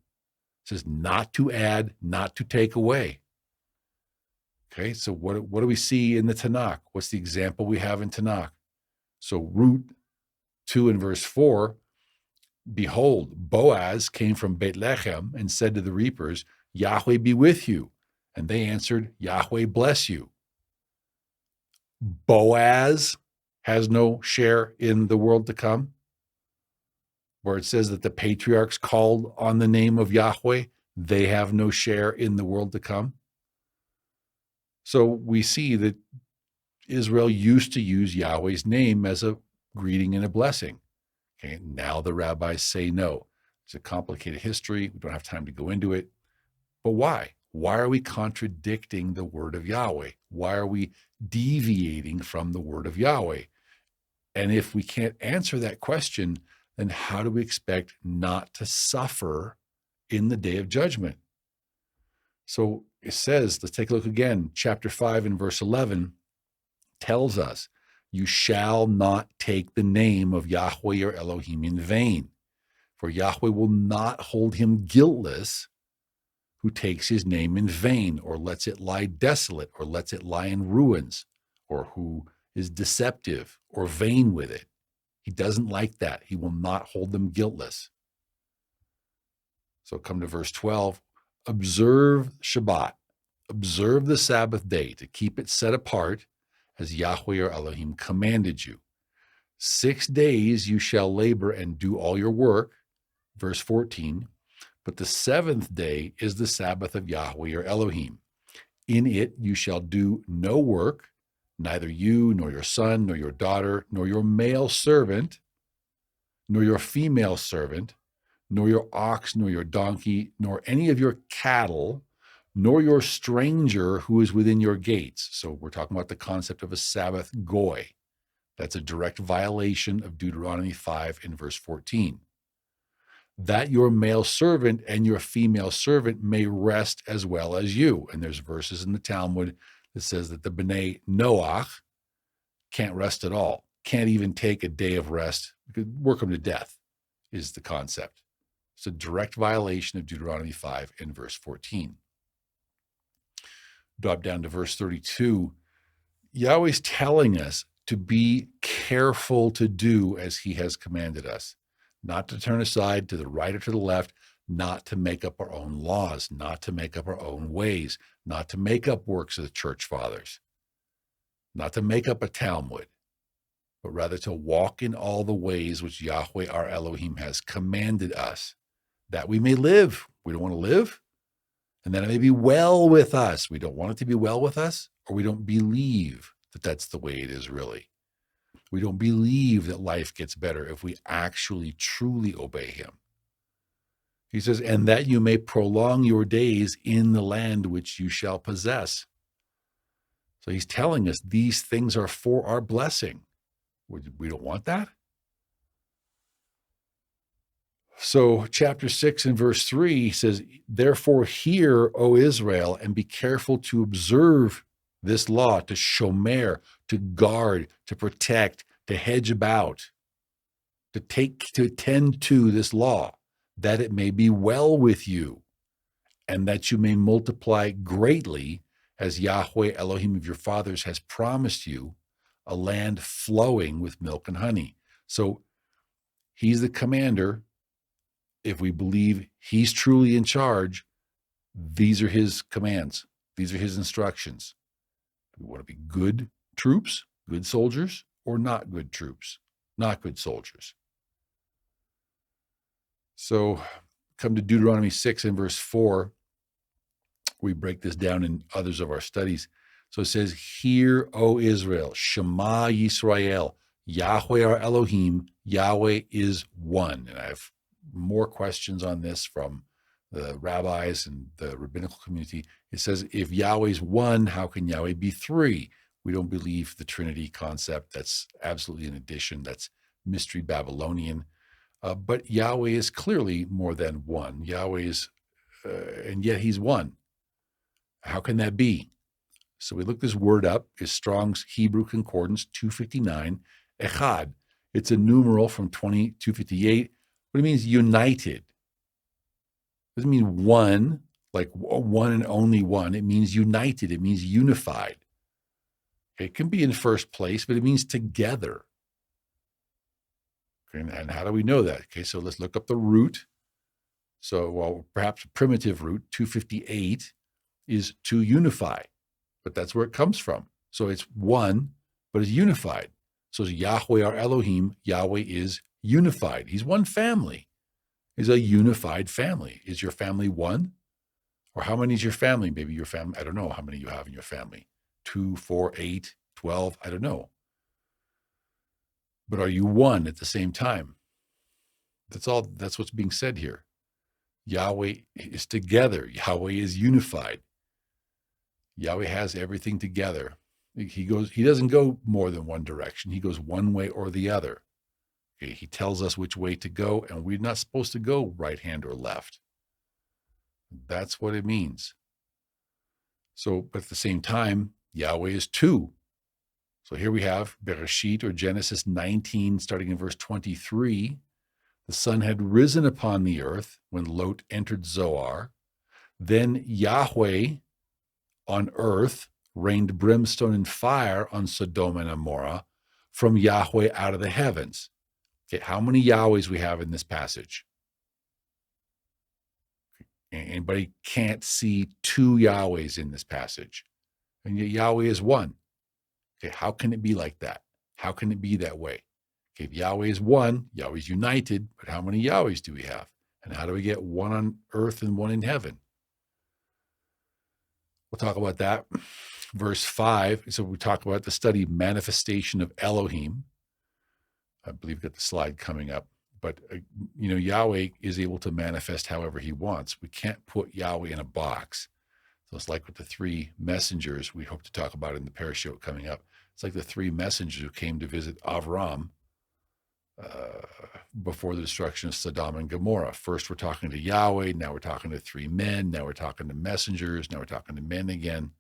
Speaker 1: It says not to add, not to take away. Okay, so what do we see in the Tanakh? What's the example we have in Tanakh? So Ruth 2 and verse 4, behold, Boaz came from Bethlehem and said to the reapers, Yahweh be with you. And they answered, Yahweh bless you. Boaz has no share in the world to come, where it says that the patriarchs called on the name of Yahweh, they have no share in the world to come. So we see that Israel used to use Yahweh's name as a greeting and a blessing. Okay, now the rabbis say no. It's a complicated history. We don't have time to go into it. But why? Why are we contradicting the word of Yahweh? Why are we deviating from the word of Yahweh? And if we can't answer that question, then how do we expect not to suffer in the day of judgment? So it says, let's take a look again. Chapter 5 and verse 11 tells us, you shall not take the name of Yahweh your Elohim in vain, for Yahweh will not hold him guiltless who takes his name in vain, or lets it lie desolate, or lets it lie in ruins, or who is deceptive or vain with it. He doesn't like that. He will not hold them guiltless. So come to verse 12. Observe Shabbat. Observe the Sabbath day to keep it set apart as Yahweh your Elohim commanded you. 6 days you shall labor and do all your work. Verse 14. But the seventh day is the Sabbath of Yahweh your Elohim. In it you shall do no work, neither you, nor your son, nor your daughter, nor your male servant, nor your female servant, nor your ox, nor your donkey, nor any of your cattle, nor your stranger who is within your gates. So we're talking about the concept of a Sabbath goy. That's a direct violation of Deuteronomy 5 in verse 14. That your male servant and your female servant may rest as well as you. And there's verses in the Talmud that says that the B'nai Noach can't rest at all, can't even take a day of rest, work them to death is the concept. It's a direct violation of Deuteronomy 5 and verse 14. Drop down to verse 32. Yahweh's telling us to be careful to do as he has commanded us, not to turn aside to the right or to the left, not to make up our own laws, not to make up our own ways, not to make up works of the church fathers, not to make up a Talmud, but rather to walk in all the ways which Yahweh our Elohim has commanded us, that we may live. We don't want to live, and that it may be well with us. We don't want it to be well with us, or we don't believe that that's the way it is really. We don't believe that life gets better if we actually truly obey him. He says, and that you may prolong your days in the land which you shall possess. So he's telling us these things are for our blessing. We don't want that. So chapter 6 and verse 3 says, therefore hear, O Israel, and be careful to observe this law, to shomer, to guard, to protect, to hedge about, to attend to this law, that it may be well with you, and that you may multiply greatly, as Yahweh Elohim of your fathers has promised you, a land flowing with milk and honey. So he's the commander. If we believe he's truly in charge, these are his commands. These are his instructions. Do we want to be good troops, good soldiers, or not good troops, not good soldiers? So come to Deuteronomy 6 and verse 4. We break this down in others of our studies. So it says, "Hear, O Israel, Shema Yisrael, Yahweh our Elohim, Yahweh is one." And I have more questions on this from the rabbis and the rabbinical community. It says, if Yahweh is one, how can Yahweh be three? We don't believe the Trinity concept. That's absolutely an addition. That's mystery Babylonian. But Yahweh is clearly more than one. Yahweh is, and yet he's one. How can that be? So we look this word up, is Strong's Hebrew Concordance 259, echad. It's a numeral from 2258, but it means united. It doesn't mean one, like one and only one. It means united. It means unified. It can be in first place, but it means together. Okay, and how do we know that? Okay, so let's look up the root. So, well, perhaps a primitive root, 258, is to unify, but that's where it comes from. So it's one, but it's unified. So it's Yahweh our Elohim, Yahweh is unified. He's one family. He's a unified family. Is your family one? Or how many is your family? Maybe your family, I don't know how many you have in your family. 2, 4, 8, 12, I don't know. But are you one at the same time? That's what's being said here. Yahweh is together. Yahweh is unified. Yahweh has everything together. He doesn't go more than one direction. He goes one way or the other. Okay, he tells us which way to go, and we're not supposed to go right hand or left. That's what it means. So, but at the same time, Yahweh is two. So here we have Bereshit, or Genesis 19, starting in verse 23. The sun had risen upon the earth when Lot entered Zoar. Then Yahweh on earth rained brimstone and fire on Sodom and Gomorrah from Yahweh out of the heavens. Okay, how many Yahwehs we have in this passage? Anybody can't see two Yahwehs in this passage. And yet Yahweh is one. Okay, how can it be like that? How can it be that way? Okay, if Yahweh is one, Yahweh's united, but how many Yahwehs do we have? And how do we get one on earth and one in heaven? We'll talk about that. Verse 5, so we talk about the study manifestation of Elohim. I believe we've got the slide coming up. But, Yahweh is able to manifest however he wants. We can't put Yahweh in a box. So it's like with the three messengers we hope to talk about in the parashot coming up. It's like the three messengers who came to visit Avram before the destruction of Sodom and Gomorrah. First, we're talking to Yahweh. Now we're talking to three men. Now we're talking to messengers. Now we're talking to men again.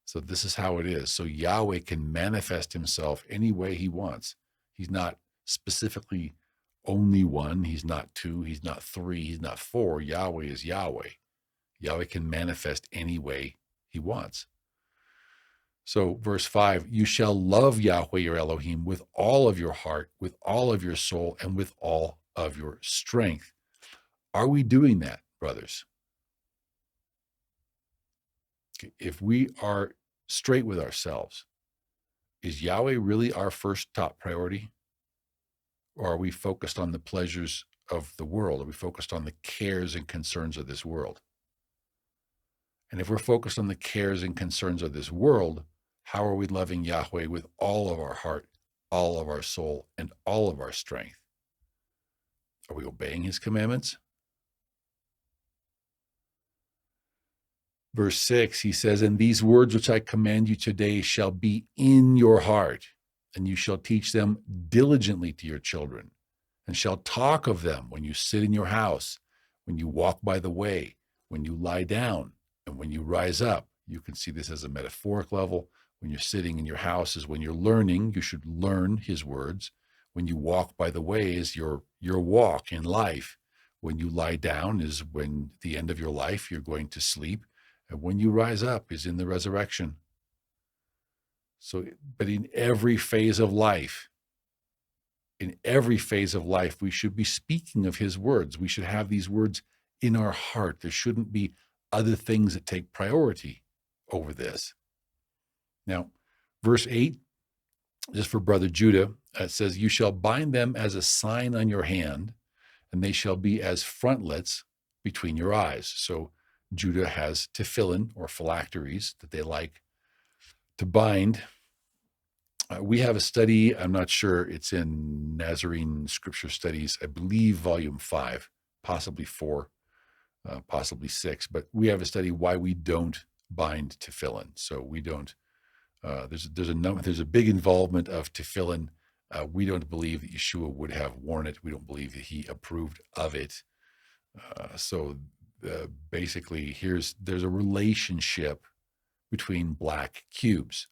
Speaker 1: So this is how it is. So Yahweh can manifest himself any way he wants. He's not specifically only one. He's not two. He's not three. He's not four. Yahweh is Yahweh. Yahweh can manifest any way he wants. So verse 5, you shall love Yahweh your Elohim with all of your heart, with all of your soul, and with all of your strength. Are we doing that, brothers? If we are straight with ourselves, is Yahweh really our first top priority? Or are we focused on the pleasures of the world? Are we focused on the cares and concerns of this world? And if we're focused on the cares and concerns of this world, how are we loving Yahweh with all of our heart, all of our soul, and all of our strength? Are we obeying his commandments? Verse 6, he says, and these words which I command you today shall be in your heart, and you shall teach them diligently to your children, and shall talk of them when you sit in your house, when you walk by the way, when you lie down, and when you rise up. You can see this as a metaphoric level. When you're sitting in your house is when you're learning. You should learn his words. When you walk by the way is your walk in life. When you lie down is when the end of your life, you're going to sleep. And when you rise up is in the resurrection. So, but in every phase of life, we should be speaking of his words. We should have these words in our heart. There shouldn't be other things that take priority over this. Now, verse 8, just for brother Judah, it says, you shall bind them as a sign on your hand, and they shall be as frontlets between your eyes. So Judah has tefillin or phylacteries that they like to bind. We have a study, I'm not sure, it's in Nazarene Scripture Studies, I believe volume 5, possibly 4, possibly 6, but we have a study why we don't bind tefillin. So we don't, there's a big involvement of tefillin. We don't believe that Yeshua would have worn it. We don't believe that he approved of it. Basically, there's a relationship between black cubes.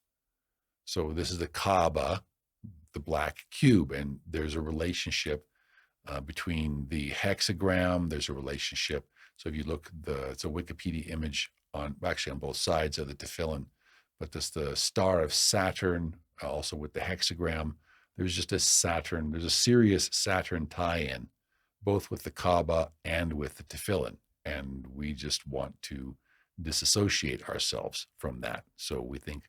Speaker 1: So this is the Kaaba, the black cube, and there's a relationship between the hexagram. There's a relationship. So if you look, it's a Wikipedia image on both sides of the tefillin, but this the star of Saturn, also with the hexagram. There's just a Saturn. There's a serious Saturn tie-in, both with the Kaaba and with the tefillin, and we just want to disassociate ourselves from that. So we think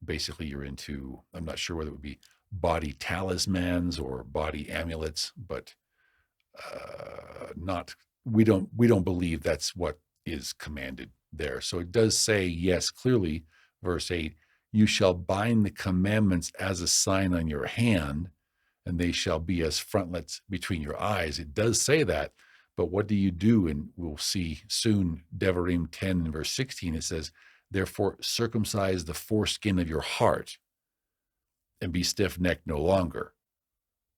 Speaker 1: basically you're into, I'm not sure whether it would be body talismans or body amulets, but we don't believe that's what is commanded there. So it does say, yes, clearly, verse 8, you shall bind the commandments as a sign on your hand, and they shall be as frontlets between your eyes. It does say that, but what do you do? And we'll see soon, Devarim 10 and verse 16, it says, therefore circumcise the foreskin of your heart and be stiff-necked no longer.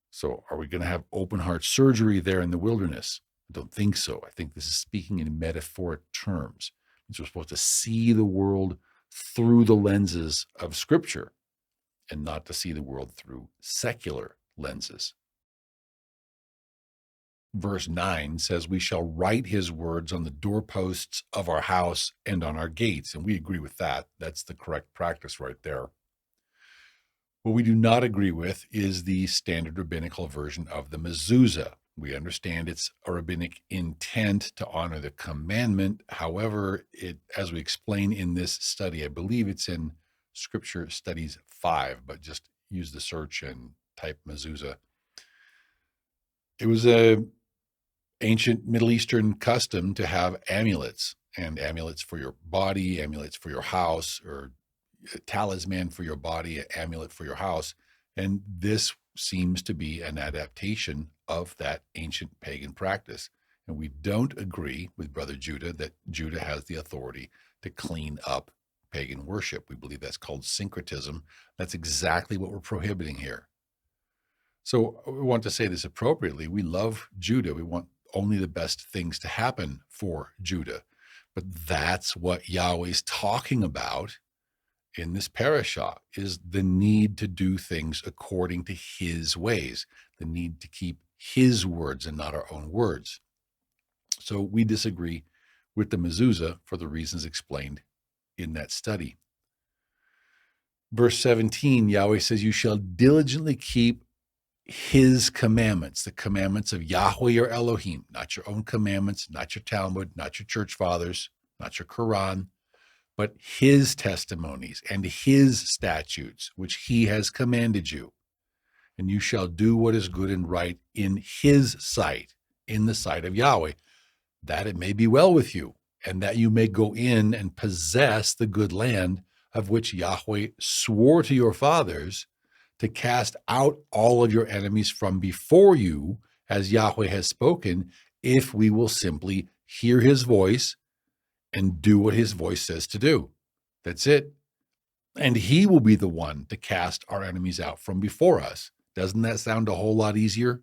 Speaker 1: So are we going to have open heart surgery there in the wilderness? I don't think so. I think this is speaking in metaphoric terms. We're supposed to see the world through the lenses of Scripture and not to see the world through secular lenses. Verse 9 says, we shall write his words on the doorposts of our house and on our gates. And we agree with that. That's the correct practice right there. What we do not agree with is the standard rabbinical version of the mezuzah. We understand it's a rabbinic intent to honor the commandment. However, as we explain in this study, I believe it's in Scripture Studies 5, but just use the search and type mezuzah. It was a ancient Middle Eastern custom to have amulets, and amulets for your body, amulets for your house, or a talisman for your body, an amulet for your house. And this seems to be an adaptation of that ancient pagan practice. And we don't agree with Brother Judah that Judah has the authority to clean up pagan worship. We believe that's called syncretism. That's exactly what we're prohibiting here. So we want to say this appropriately. We love Judah. We want only the best things to happen for Judah. But that's what Yahweh's talking about in this parasha, is the need to do things according to his ways, the need to keep his words and not our own words. So we disagree with the mezuzah for the reasons explained in that study. Verse 17, Yahweh says, you shall diligently keep his commandments, the commandments of Yahweh your Elohim, not your own commandments, not your Talmud, not your church fathers, not your Quran, but his testimonies and his statutes, which he has commanded you. And you shall do what is good and right in his sight, in the sight of Yahweh, that it may be well with you, and that you may go in and possess the good land of which Yahweh swore to your fathers to cast out all of your enemies from before you, as Yahweh has spoken, if we will simply hear his voice and do what his voice says to do. That's it. And he will be the one to cast our enemies out from before us. Doesn't that sound a whole lot easier?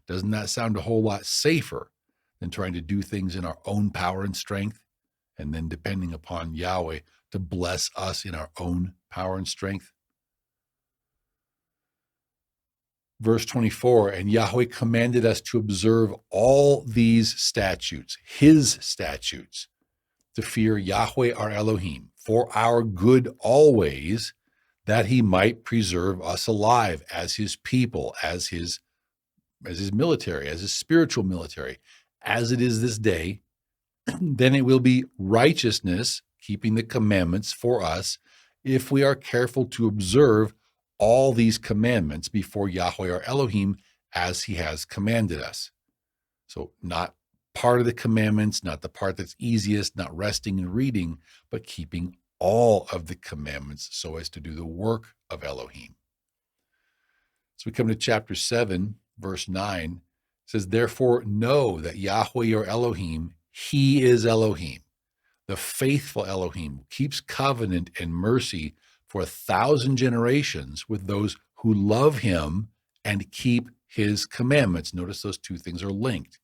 Speaker 1: Doesn't that sound a whole lot safer than trying to do things in our own power and strength, and then depending upon Yahweh to bless us in our own power and strength? Verse 24, and Yahweh commanded us to observe all these statutes, his statutes, to fear Yahweh our Elohim, for our good always, that he might preserve us alive as his people, as his military, as his spiritual military, as it is this day. Then it will be righteousness, keeping the commandments for us, if we are careful to observe all these commandments before Yahweh our Elohim, as he has commanded us. So not part of the commandments, not the part that's easiest, not resting and reading, but keeping all of the commandments so as to do the work of Elohim. So we come to chapter 7, verse 9. It says, therefore know that Yahweh your Elohim, he is Elohim, the faithful Elohim, who keeps covenant and mercy for 1,000 generations with those who love him and keep his commandments. Notice those two things are linked.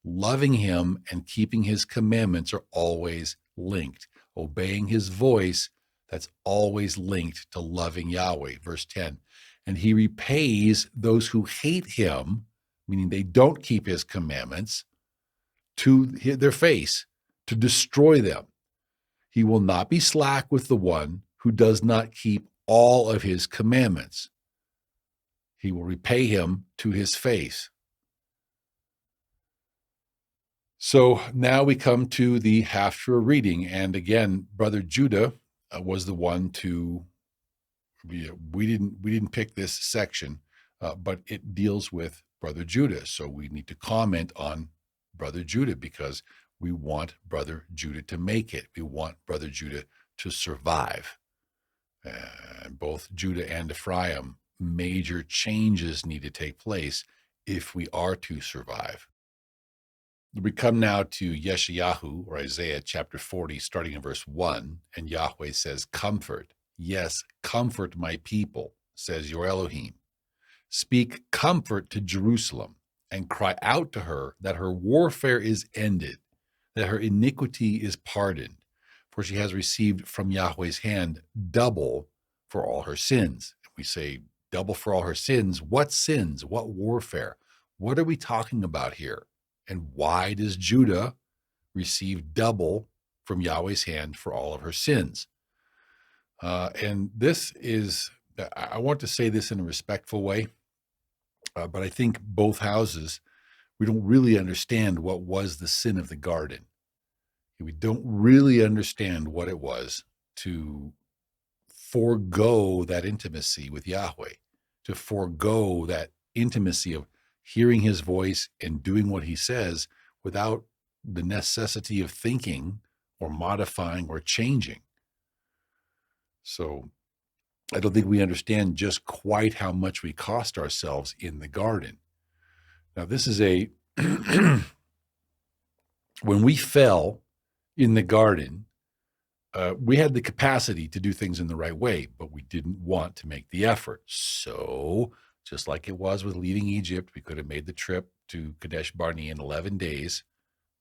Speaker 1: Loving him and keeping his commandments are always linked. Obeying his voice, that's always linked to loving Yahweh. Verse 10, and he repays those who hate him, meaning they don't keep his commandments, to their face, to destroy them. He will not be slack with the one who does not keep all of his commandments. He will repay him to his face. So now we come to the Haftarah reading. And again, Brother Judah was the one to, we didn't pick this section, but it deals with Brother Judah. So we need to comment on Brother Judah because we want Brother Judah to make it. We want Brother Judah to survive. Both Judah and Ephraim, major changes need to take place if we are to survive. We come now to Yeshayahu, or Isaiah chapter 40, starting in verse 1, and Yahweh says, comfort, yes, comfort my people, says your Elohim. Speak comfort to Jerusalem, and cry out to her that her warfare is ended, that her iniquity is pardoned, for she has received from Yahweh's hand double for all her sins. We say double for all her sins. What sins? What warfare? What are we talking about here? And why does Judah receive double from Yahweh's hand for all of her sins? And this is, I want to say this in a respectful way, but I think both houses, we don't really understand what was the sin of the garden. We don't really understand what it was to forego that intimacy with Yahweh, to forego that intimacy of hearing his voice and doing what he says without the necessity of thinking or modifying or changing. So I don't think we understand just quite how much we cost ourselves in the garden. Now, this is when we fell in the garden, we had the capacity to do things in the right way, but we didn't want to make the effort. So just like it was with leaving Egypt, we could have made the trip to Kadesh Barnea in 11 days,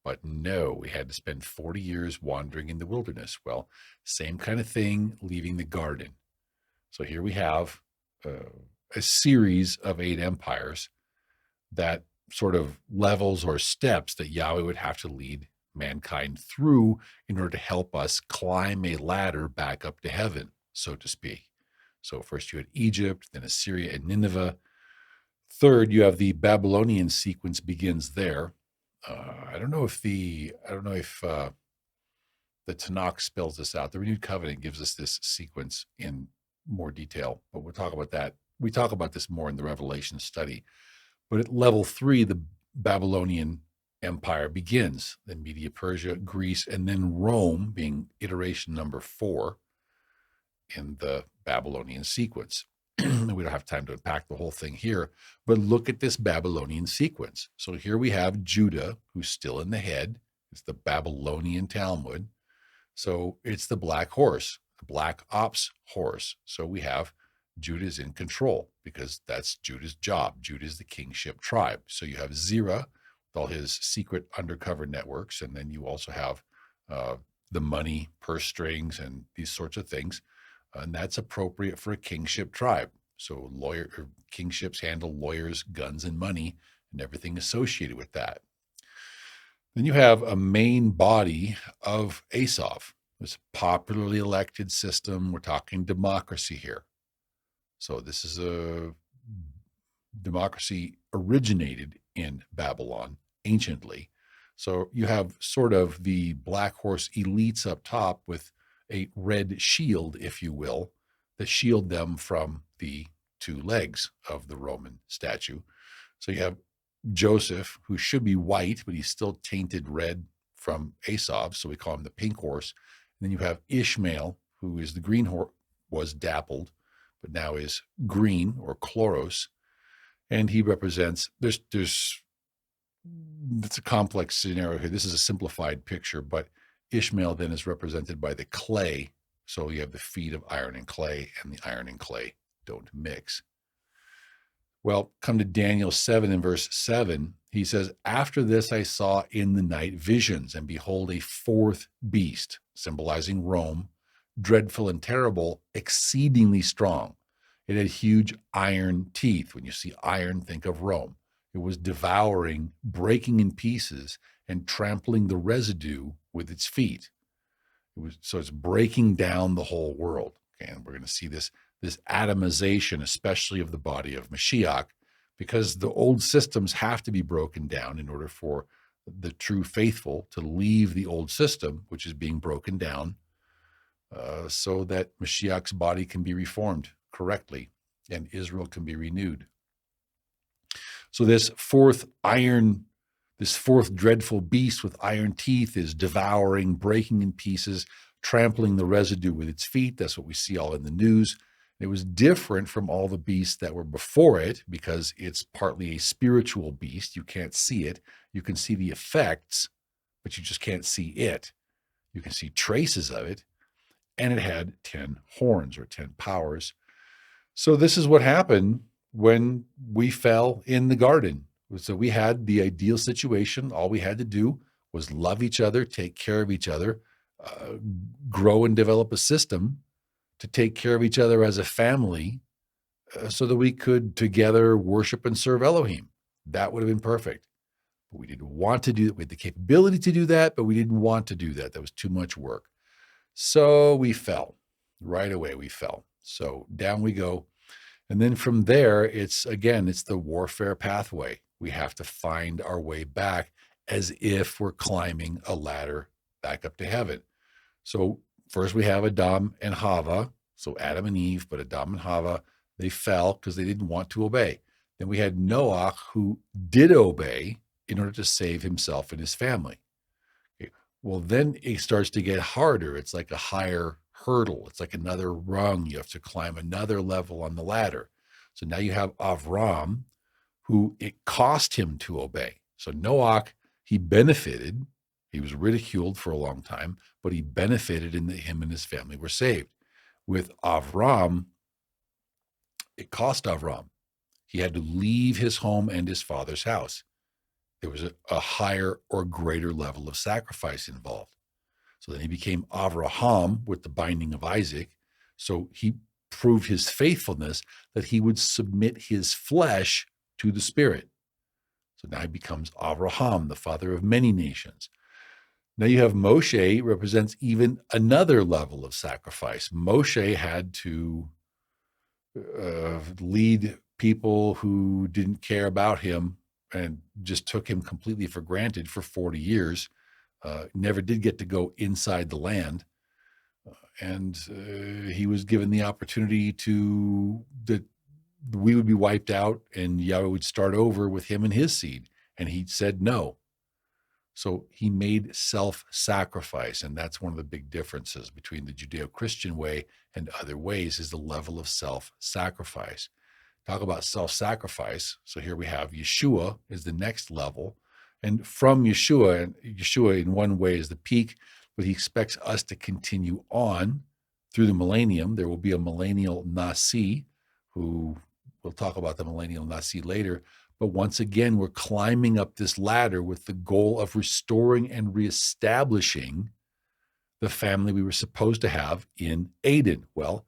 Speaker 1: but no, we had to spend 40 years wandering in the wilderness. Well, same kind of thing, leaving the garden. So here we have a series of 8 empires that sort of levels or steps that Yahweh would have to lead mankind through in order to help us climb a ladder back up to heaven, so to speak. So first you had Egypt, then Assyria and Nineveh. Third, you have the Babylonian sequence begins there. I don't know if the Tanakh spells this out. The Renewed Covenant gives us this sequence in more detail, but we'll talk about that. We talk about this more in the Revelation study. But at level 3, the Babylonian Empire begins, then Media, Persia, Greece, and then Rome being iteration number 4 in the Babylonian sequence. We don't have time to unpack the whole thing here, but look at this Babylonian sequence. So here we have Judah, who's still in the head. It's the Babylonian Talmud. So it's the black horse, the black ops horse. So we have Judah's in control because that's Judah's job. Judah is the kingship tribe. So you have Zerah with all his secret undercover networks, and then you also have the money, purse strings, and these sorts of things. And that's appropriate for a kingship tribe. So kingships handle lawyers, guns, and money, and everything associated with that. Then you have a main body of Asaph, this popularly elected system. We're talking democracy here. So this is a democracy originated in Babylon anciently. So you have sort of the black horse elites up top with a red shield, if you will, that shield them from the two legs of the Roman statue. So you have Joseph, who should be white, but he's still tainted red from Asaph, so we call him the pink horse. And then you have Ishmael, who is the green horse, was dappled, but now is green or chloros. And he represents, it's a complex scenario here. This is a simplified picture, but Ishmael then is represented by the clay. So you have the feet of iron and clay, and the iron and clay don't mix. Well, come to Daniel 7 and verse 7. He says, after this I saw in the night visions, and behold, a fourth beast, symbolizing Rome, dreadful and terrible, exceedingly strong. It had huge iron teeth. When you see iron, think of Rome. It was devouring, breaking in pieces, and trampling the residue with its feet. So it's breaking down the whole world. Okay, and we're going to see this atomization, especially of the body of Mashiach, because the old systems have to be broken down in order for the true faithful to leave the old system, which is being broken down, so that Mashiach's body can be reformed correctly and Israel can be renewed. So this fourth dreadful beast with iron teeth is devouring, breaking in pieces, trampling the residue with its feet. That's what we see all in the news. It was different from all the beasts that were before it because it's partly a spiritual beast. You can't see it. You can see the effects, but you just can't see it. You can see traces of it. And it had 10 horns or 10 powers. So this is what happened when we fell in the garden. So we had the ideal situation. All we had to do was love each other, take care of each other, grow and develop a system to take care of each other as a family so that we could together worship and serve Elohim. That would have been perfect. But we didn't want to do that. We had the capability to do that, but we didn't want to do that. That was too much work. So we fell. Right away we fell. So down we go. And then from there, it's the warfare pathway. We have to find our way back as if we're climbing a ladder back up to heaven. So first we have Adam and Hava. So Adam and Eve, but Adam and Hava, they fell because they didn't want to obey. Then we had Noah, who did obey in order to save himself and his family. Okay. Well, then it starts to get harder. It's like a higher hurdle. It's like another rung. You have to climb another level on the ladder. So now you have Avram, who it cost him to obey. So Noah, he benefited. He was ridiculed for a long time, but he benefited in that him and his family were saved. With Avram, it cost Avram. He had to leave his home and his father's house. There was a higher or greater level of sacrifice involved. So then he became Avraham with the binding of Isaac. So he proved his faithfulness that he would submit his flesh to the Spirit. So now he becomes Avraham, the father of many nations. Now you have Moshe, represents even another level of sacrifice. Moshe had to lead people who didn't care about him and just took him completely for granted for 40 years. Never did get to go inside the land. And he was given the opportunity that we would be wiped out and Yahweh would start over with him and his seed. And he said no. So he made self-sacrifice. And that's one of the big differences between the Judeo-Christian way and other ways is the level of self-sacrifice. Talk about self-sacrifice. So here we have Yeshua is the next level. And from Yeshua, and Yeshua in one way is the peak, but he expects us to continue on through the millennium. There will be a millennial Nasi, who we'll talk about the millennial Nasi later. But once again, we're climbing up this ladder with the goal of restoring and reestablishing the family we were supposed to have in Aden? Well,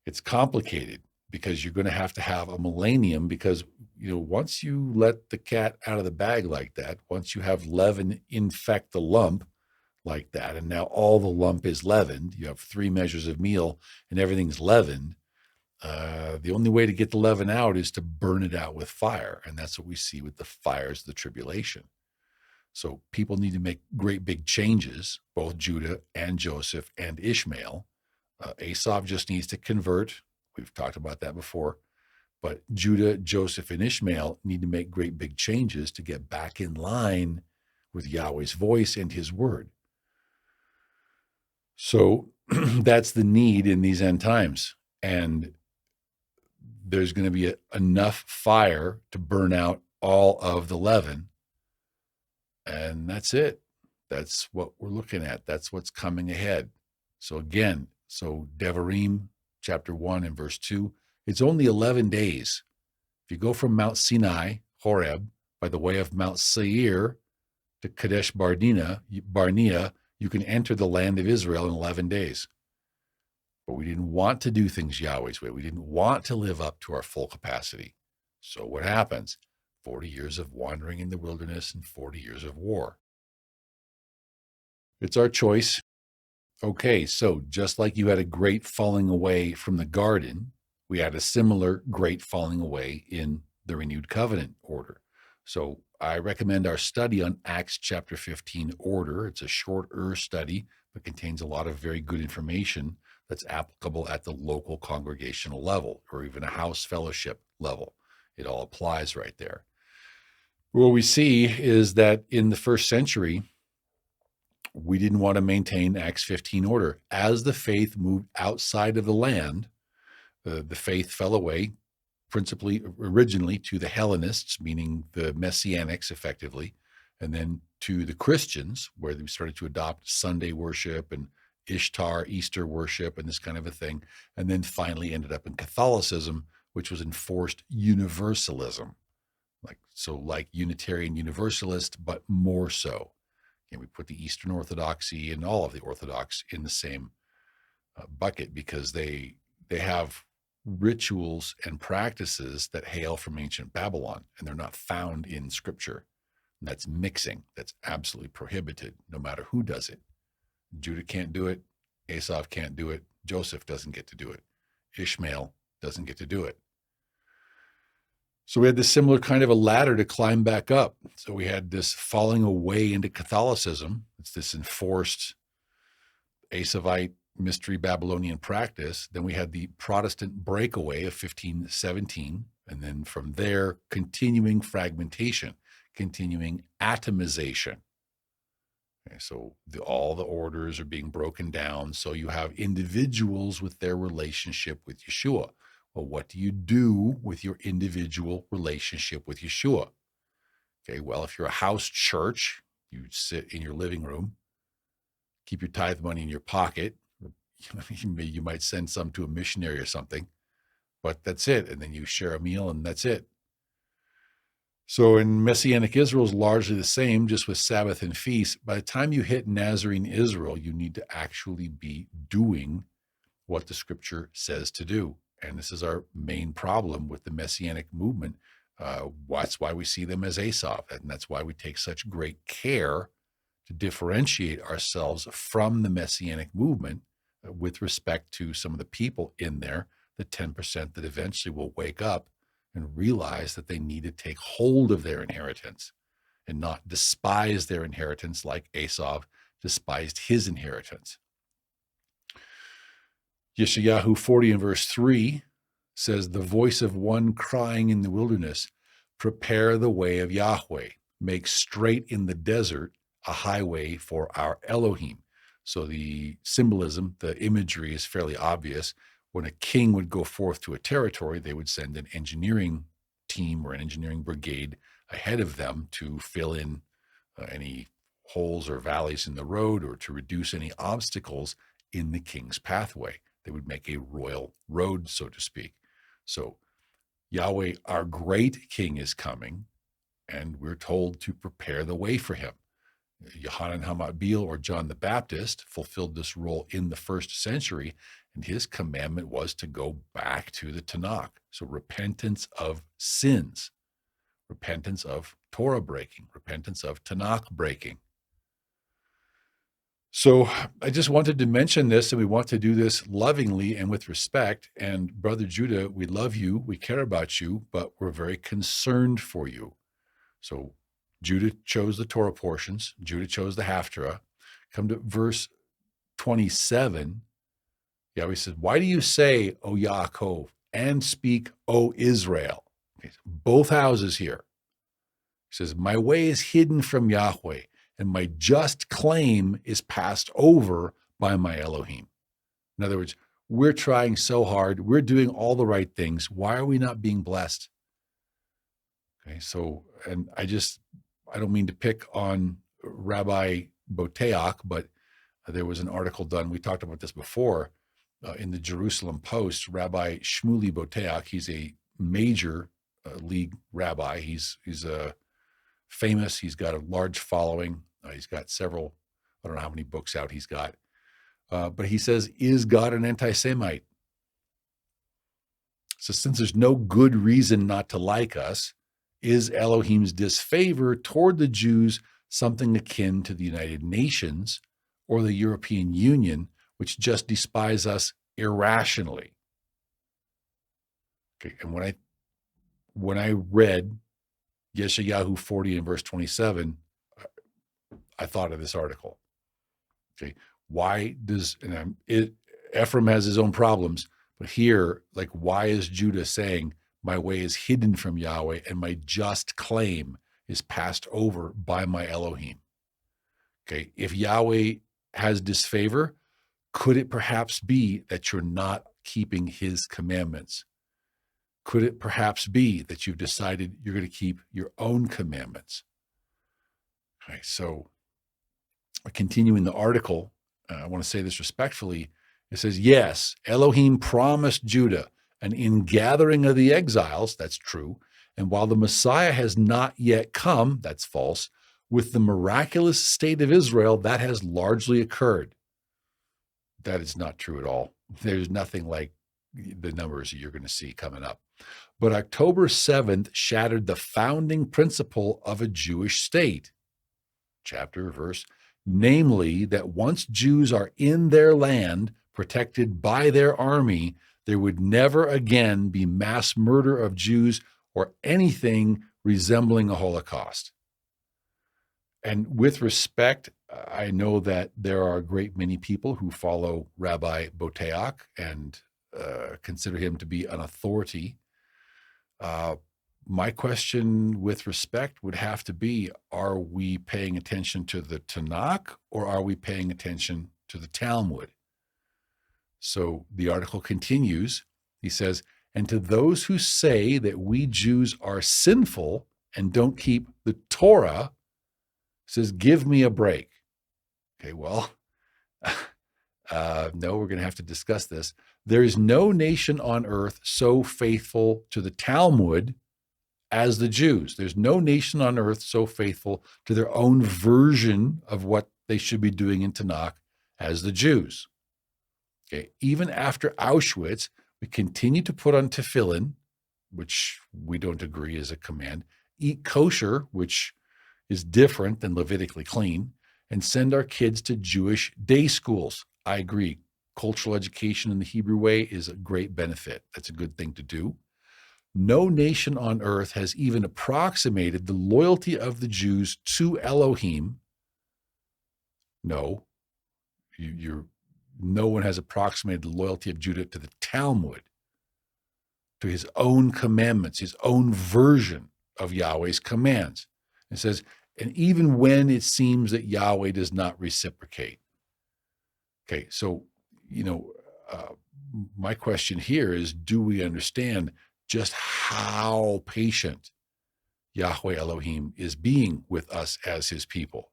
Speaker 1: it's complicated because you're going to have a millennium because, once you let the cat out of the bag like that, once you have leaven infect the lump like that, and now all the lump is leavened, you have 3 measures of meal and everything's leavened. The only way to get the leaven out is to burn it out with fire. And that's what we see with the fires of the tribulation. So people need to make great big changes, both Judah and Joseph and Ishmael. Esau just needs to convert. We've talked about that before. But Judah, Joseph, and Ishmael need to make great big changes to get back in line with Yahweh's voice and his word. So that's the need in these end times. And there's going to be enough fire to burn out all of the leaven. And that's it. That's what we're looking at. That's what's coming ahead. So again, Devarim chapter 1 and verse 2, it's only 11 days. If you go from Mount Sinai, Horeb, by the way of Mount Seir to Kadesh Barnea, you can enter the land of Israel in 11 days. But we didn't want to do things Yahweh's way. We didn't want to live up to our full capacity. So what happens? 40 years of wandering in the wilderness and 40 years of war. It's our choice. Okay, so just like you had a great falling away from the garden, we had a similar great falling away in the renewed covenant order. So I recommend our study on Acts chapter 15 order. It's a shorter study, but contains a lot of very good information that's applicable at the local congregational level or even a house fellowship level. It all applies right there. What we see is that in the first century, we didn't want to maintain Acts 15 order. As the faith moved outside of the land, the faith fell away, principally originally to the Hellenists, meaning the Messianics effectively, and then to the Christians, where they started to adopt Sunday worship and Ishtar, Easter worship, and this kind of a thing, and then finally ended up in Catholicism, which was enforced universalism, like Unitarian Universalist, but more so. And we put the Eastern Orthodoxy and all of the Orthodox in the same bucket because they have rituals and practices that hail from ancient Babylon, and they're not found in Scripture. And that's mixing. That's absolutely prohibited, no matter who does it. Judah can't do it. Esau can't do it. Joseph doesn't get to do it. Ishmael doesn't get to do it. So we had this similar kind of a ladder to climb back up. So we had this falling away into Catholicism. It's this enforced Esavite mystery Babylonian practice. Then we had the Protestant breakaway of 1517. And then from there, continuing fragmentation, continuing atomization. Okay, so all the orders are being broken down. So you have individuals with their relationship with Yeshua. Well, what do you do with your individual relationship with Yeshua? Okay, well, if you're a house church, you sit in your living room, keep your tithe money in your pocket. You might send some to a missionary or something, but that's it. And then you share a meal and that's it. So in Messianic Israel is largely the same, just with Sabbath and feast. By the time you hit Nazarene Israel, you need to actually be doing what the Scripture says to do. And this is our main problem with the Messianic movement. That's why we see them as Esau, and that's why we take such great care to differentiate ourselves from the Messianic movement with respect to some of the people in there, the 10% that eventually will wake up and realize that they need to take hold of their inheritance and not despise their inheritance like Esau despised his inheritance. Yeshayahu 40 and verse 3 says, the voice of one crying in the wilderness, prepare the way of Yahweh, make straight in the desert a highway for our Elohim. So the symbolism, the imagery is fairly obvious. When a king would go forth to a territory, they would send an engineering team or an engineering brigade ahead of them to fill in any holes or valleys in the road or to reduce any obstacles in the king's pathway. They would make a royal road, so to speak. So Yahweh, our great king, is coming, and we're told to prepare the way for him. Yohanan Hamabil, or John the Baptist, fulfilled this role in the first century, and his commandment was to go back to the Tanakh. So repentance of sins, repentance of Torah breaking, repentance of Tanakh breaking. So I just wanted to mention this, and we want to do this lovingly and with respect. And Brother Judah, we love you, we care about you, but we're very concerned for you. So Judah chose the Torah portions. Judah chose the Haftarah. Come to verse 27. Yahweh says, why do you say, O Yaakov, and speak, O Israel? Okay, so both houses here. He says, my way is hidden from Yahweh, and my just claim is passed over by my Elohim. In other words, we're trying so hard. We're doing all the right things. Why are we not being blessed? Okay, so, and I don't mean to pick on Rabbi Boteach, but there was an article done. We talked about this before in the Jerusalem Post. Rabbi Shmuley Boteach, he's a major league rabbi. He's famous. He's got a large following. He's got several, I don't know how many books out he's got. But he says, is God an anti-Semite? So since there's no good reason not to like us, is Elohim's disfavor toward the Jews something akin to the United Nations or the European Union, which just despise us irrationally? Okay, and when I read Yeshayahu 40 and verse 27, I thought of this article. Okay, why does Ephraim has his own problems, but here, like, why is Judah saying, my way is hidden from Yahweh, and my just claim is passed over by my Elohim? Okay, if Yahweh has disfavor, could it perhaps be that you're not keeping his commandments? Could it perhaps be that you've decided you're going to keep your own commandments? Okay, so continuing the article, I want to say this respectfully. It says, yes, Elohim promised Judah an ingathering of the exiles, that's true, and while the Messiah has not yet come, that's false, with the miraculous state of Israel, that has largely occurred. That is not true at all. There's nothing like the numbers you're going to see coming up. But October 7th shattered the founding principle of a Jewish state. Chapter, verse, namely that once Jews are in their land, protected by their army, there would never again be mass murder of Jews or anything resembling a Holocaust. And with respect, I know that there are a great many people who follow Rabbi Boteach and consider him to be an authority. My question with respect would have to be, are we paying attention to the Tanakh or are we paying attention to the Talmud? So the article continues. He says, and to those who say that we Jews are sinful and don't keep the Torah, says, give me a break. Okay, well, no, we're going to have to discuss this. There is no nation on earth so faithful to the Talmud as the Jews. There's no nation on earth so faithful to their own version of what they should be doing in Tanakh as the Jews. Okay, even after Auschwitz, we continue to put on tefillin, which we don't agree is a command, eat kosher, which is different than Levitically clean, and send our kids to Jewish day schools. I agree. Cultural education in the Hebrew way is a great benefit. That's a good thing to do. No nation on earth has even approximated the loyalty of the Jews to Elohim. No, no one has approximated the loyalty of Judah to the Talmud, to his own commandments, his own version of Yahweh's commands. It says, and even when it seems that Yahweh does not reciprocate. Okay, so, my question here is, do we understand just how patient Yahweh Elohim is being with us as his people?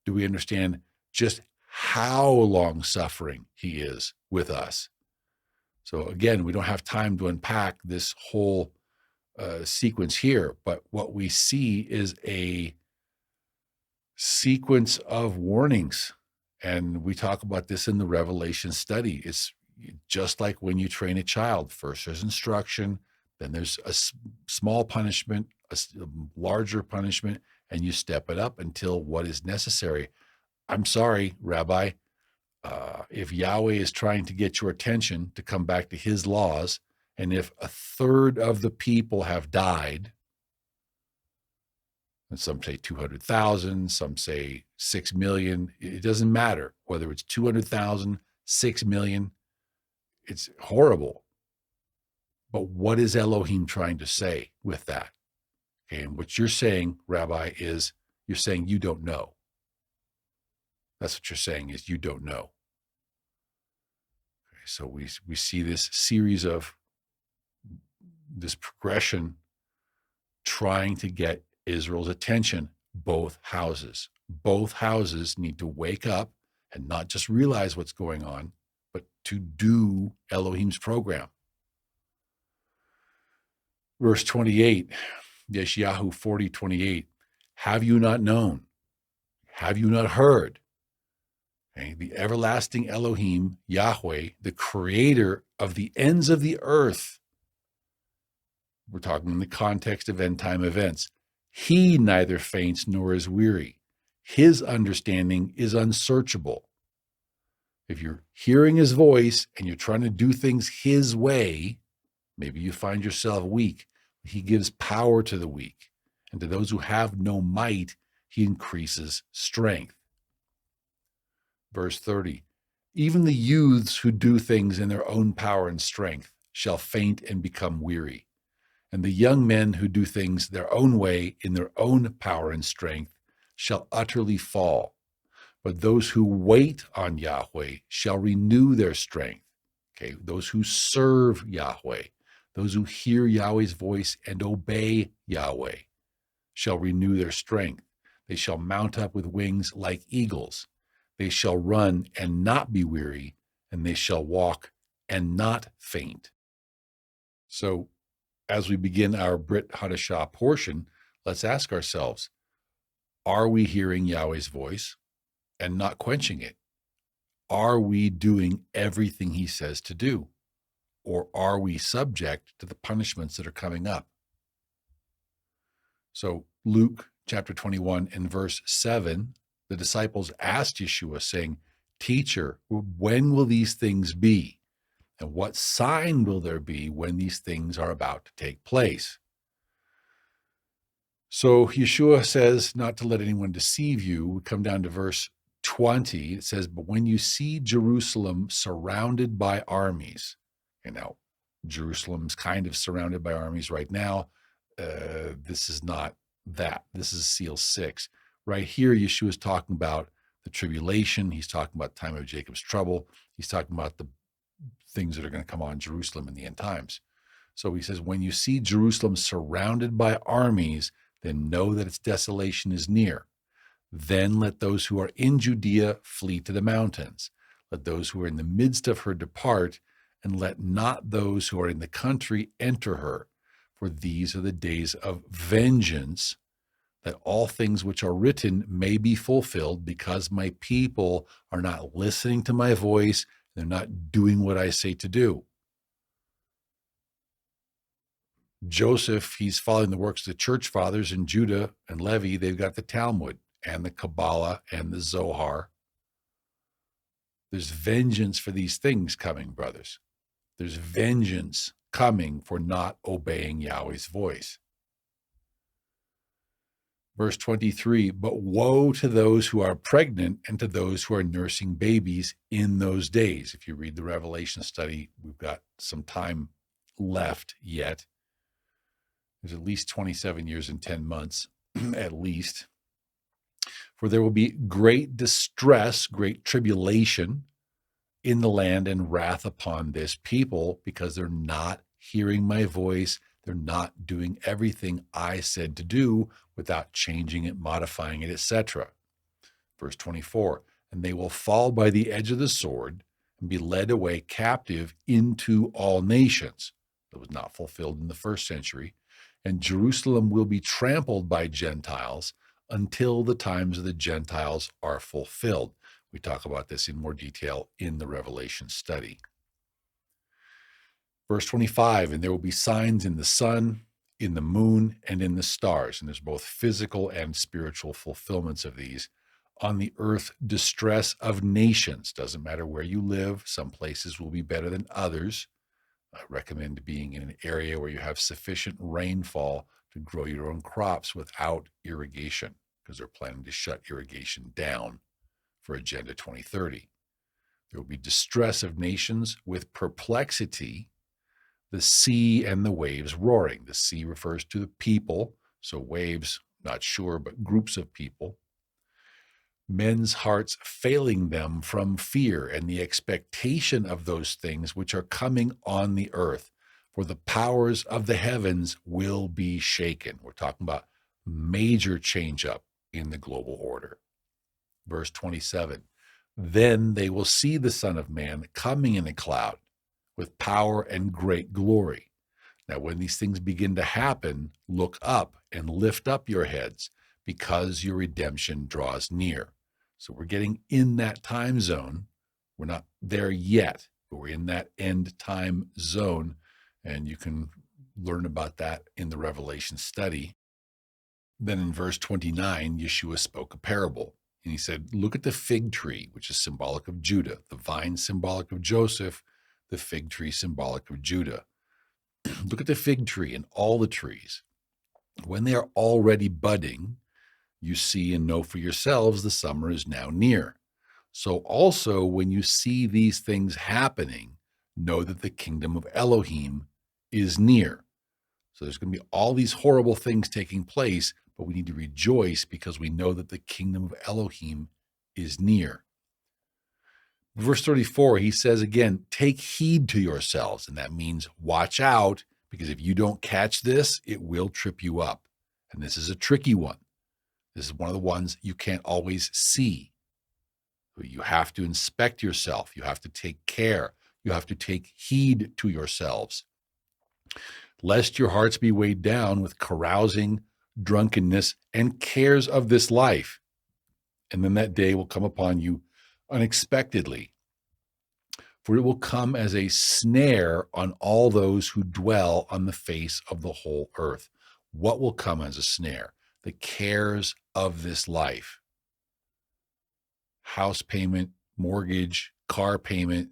Speaker 1: Do we understand just how long-suffering he is with us? So again, we don't have time to unpack this whole sequence here, but what we see is a sequence of warnings. And we talk about this in the Revelation study. It's just like when you train a child. First there's instruction, then there's a small punishment, a larger punishment, and you step it up until what is necessary. I'm sorry, Rabbi, if Yahweh is trying to get your attention to come back to his laws, and if a third of the people have died, and some say 200,000, some say 6 million, it doesn't matter whether it's 200,000, 6 million, it's horrible. But what is Elohim trying to say with that? Okay, and what you're saying, Rabbi, is you're saying you don't know. That's what you're saying, is you don't know. Okay, so we see this series of this progression trying to get Israel's attention. Both houses need to wake up and not just realize what's going on, but to do Elohim's program. Verse 28, Yeshayahu 40:28. Have you not known? Have you not heard? Okay, the everlasting Elohim, Yahweh, the creator of the ends of the earth. We're talking in the context of end time events. He neither faints nor is weary. His understanding is unsearchable. If you're hearing his voice and you're trying to do things his way, maybe you find yourself weak. He gives power to the weak, and to those who have no might, he increases strength. Verse 30, even the youths who do things in their own power and strength shall faint and become weary. And the young men who do things their own way in their own power and strength shall utterly fall. But those who wait on Yahweh shall renew their strength. Okay, those who serve Yahweh, those who hear Yahweh's voice and obey Yahweh shall renew their strength. They shall mount up with wings like eagles. They shall run and not be weary, and they shall walk and not faint. So, as we begin our Brit Chadasha portion, let's ask ourselves, are we hearing Yahweh's voice and not quenching it? Are we doing everything he says to do? Or are we subject to the punishments that are coming up? So Luke chapter 21 and verse 7, the disciples asked Yeshua, saying, Teacher, when will these things be? And what sign will there be when these things are about to take place? So Yeshua says not to let anyone deceive you. We come down to verse 20. It says, but when you see Jerusalem surrounded by armies, and now Jerusalem's kind of surrounded by armies right now. This is not that. This is seal 6. Right here, Yeshua is talking about the tribulation. He's talking about the time of Jacob's trouble. He's talking about the things that are going to come on Jerusalem in the end times. So he says, when you see Jerusalem surrounded by armies, then know that its desolation is near. Then let those who are in Judea flee to the mountains. Let those who are in the midst of her depart, and let not those who are in the country enter her. For these are the days of vengeance, that all things which are written may be fulfilled, because my people are not listening to my voice, they're not doing what I say to do. Joseph, he's following the works of the church fathers, and Judah and Levi, they've got the Talmud and the Kabbalah and the Zohar. There's vengeance for these things coming, brothers. There's vengeance coming for not obeying Yahweh's voice. Verse 23, but woe to those who are pregnant and to those who are nursing babies in those days. If you read the Revelation study, we've got some time left yet. There's at least 27 years and 10 months, at least. For there will be great distress, great tribulation in the land, and wrath upon this people, because they're not hearing my voice. They're not doing everything I said to do without changing it, modifying it, etc. Verse 24, and they will fall by the edge of the sword and be led away captive into all nations. That was not fulfilled in the first century. And Jerusalem will be trampled by Gentiles until the times of the Gentiles are fulfilled. We talk about this in more detail in the Revelation study. Verse 25, and there will be signs in the sun, in the moon, and in the stars. And there's both physical and spiritual fulfillments of these. On the earth, distress of nations. Doesn't matter where you live. Some places will be better than others. I recommend being in an area where you have sufficient rainfall to grow your own crops without irrigation, because they're planning to shut irrigation down for Agenda 2030. There will be distress of nations with perplexity, the sea and the waves roaring. The sea refers to the people, so waves, not sure, but groups of people. Men's hearts failing them from fear and the expectation of those things which are coming on the earth, for the powers of the heavens will be shaken. We're talking about major change up in the global order. Verse 27, then they will see the Son of Man coming in a cloud with power and great glory. Now, when these things begin to happen, look up and lift up your heads, because your redemption draws near. So we're getting in that time zone. We're not there yet, but we're in that end time zone. And you can learn about that in the Revelation study. Then in verse 29, Yeshua spoke a parable. And he said, look at the fig tree, which is symbolic of Judah, the vine symbolic of Joseph, the fig tree symbolic of Judah. Look at the fig tree and all the trees. When they are already budding, you see and know for yourselves the summer is now near. So also when you see these things happening, know that the kingdom of Elohim is near. So there's going to be all these horrible things taking place, but we need to rejoice because we know that the kingdom of Elohim is near. Verse 34, he says again, take heed to yourselves. And that means watch out, because if you don't catch this, it will trip you up. And this is a tricky one. This is one of the ones you can't always see. You have to inspect yourself. You have to take care. You have to take heed to yourselves, lest your hearts be weighed down with carousing, drunkenness, and cares of this life. And then that day will come upon you unexpectedly. For it will come as a snare on all those who dwell on the face of the whole earth. What will come as a snare? The cares of this life. House payment, mortgage, car payment,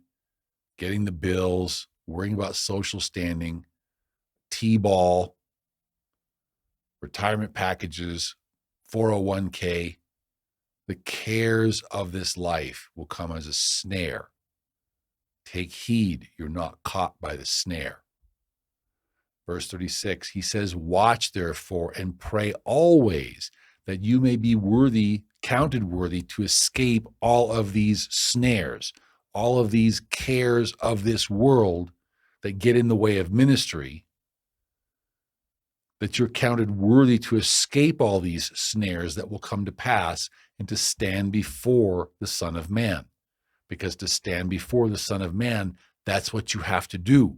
Speaker 1: getting the bills, worrying about social standing, T-ball, retirement packages, 401k. The cares of this life will come as a snare. Take heed, you're not caught by the snare. Verse 36, he says, watch therefore and pray always that you may be worthy, counted worthy to escape all of these snares, all of these cares of this world that get in the way of ministry, that you're counted worthy to escape all these snares that will come to pass and to stand before the Son of Man. Because to stand before the Son of Man, that's what you have to do.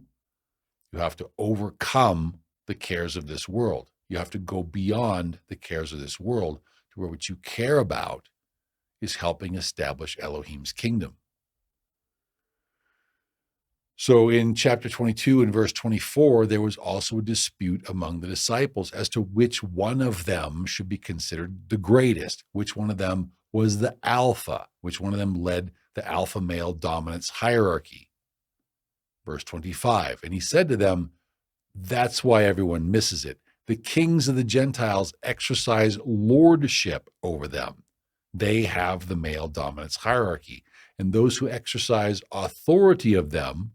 Speaker 1: You have to overcome the cares of this world. You have to go beyond the cares of this world to where what you care about is helping establish Elohim's kingdom. So in chapter 22 and verse 24, there was also a dispute among the disciples as to which one of them should be considered the greatest, which one of them was the alpha, which one of them led the alpha male dominance hierarchy. Verse 25, and he said to them, that's why everyone misses it. The kings of the Gentiles exercise lordship over them. They have the male dominance hierarchy. And those who exercise authority of them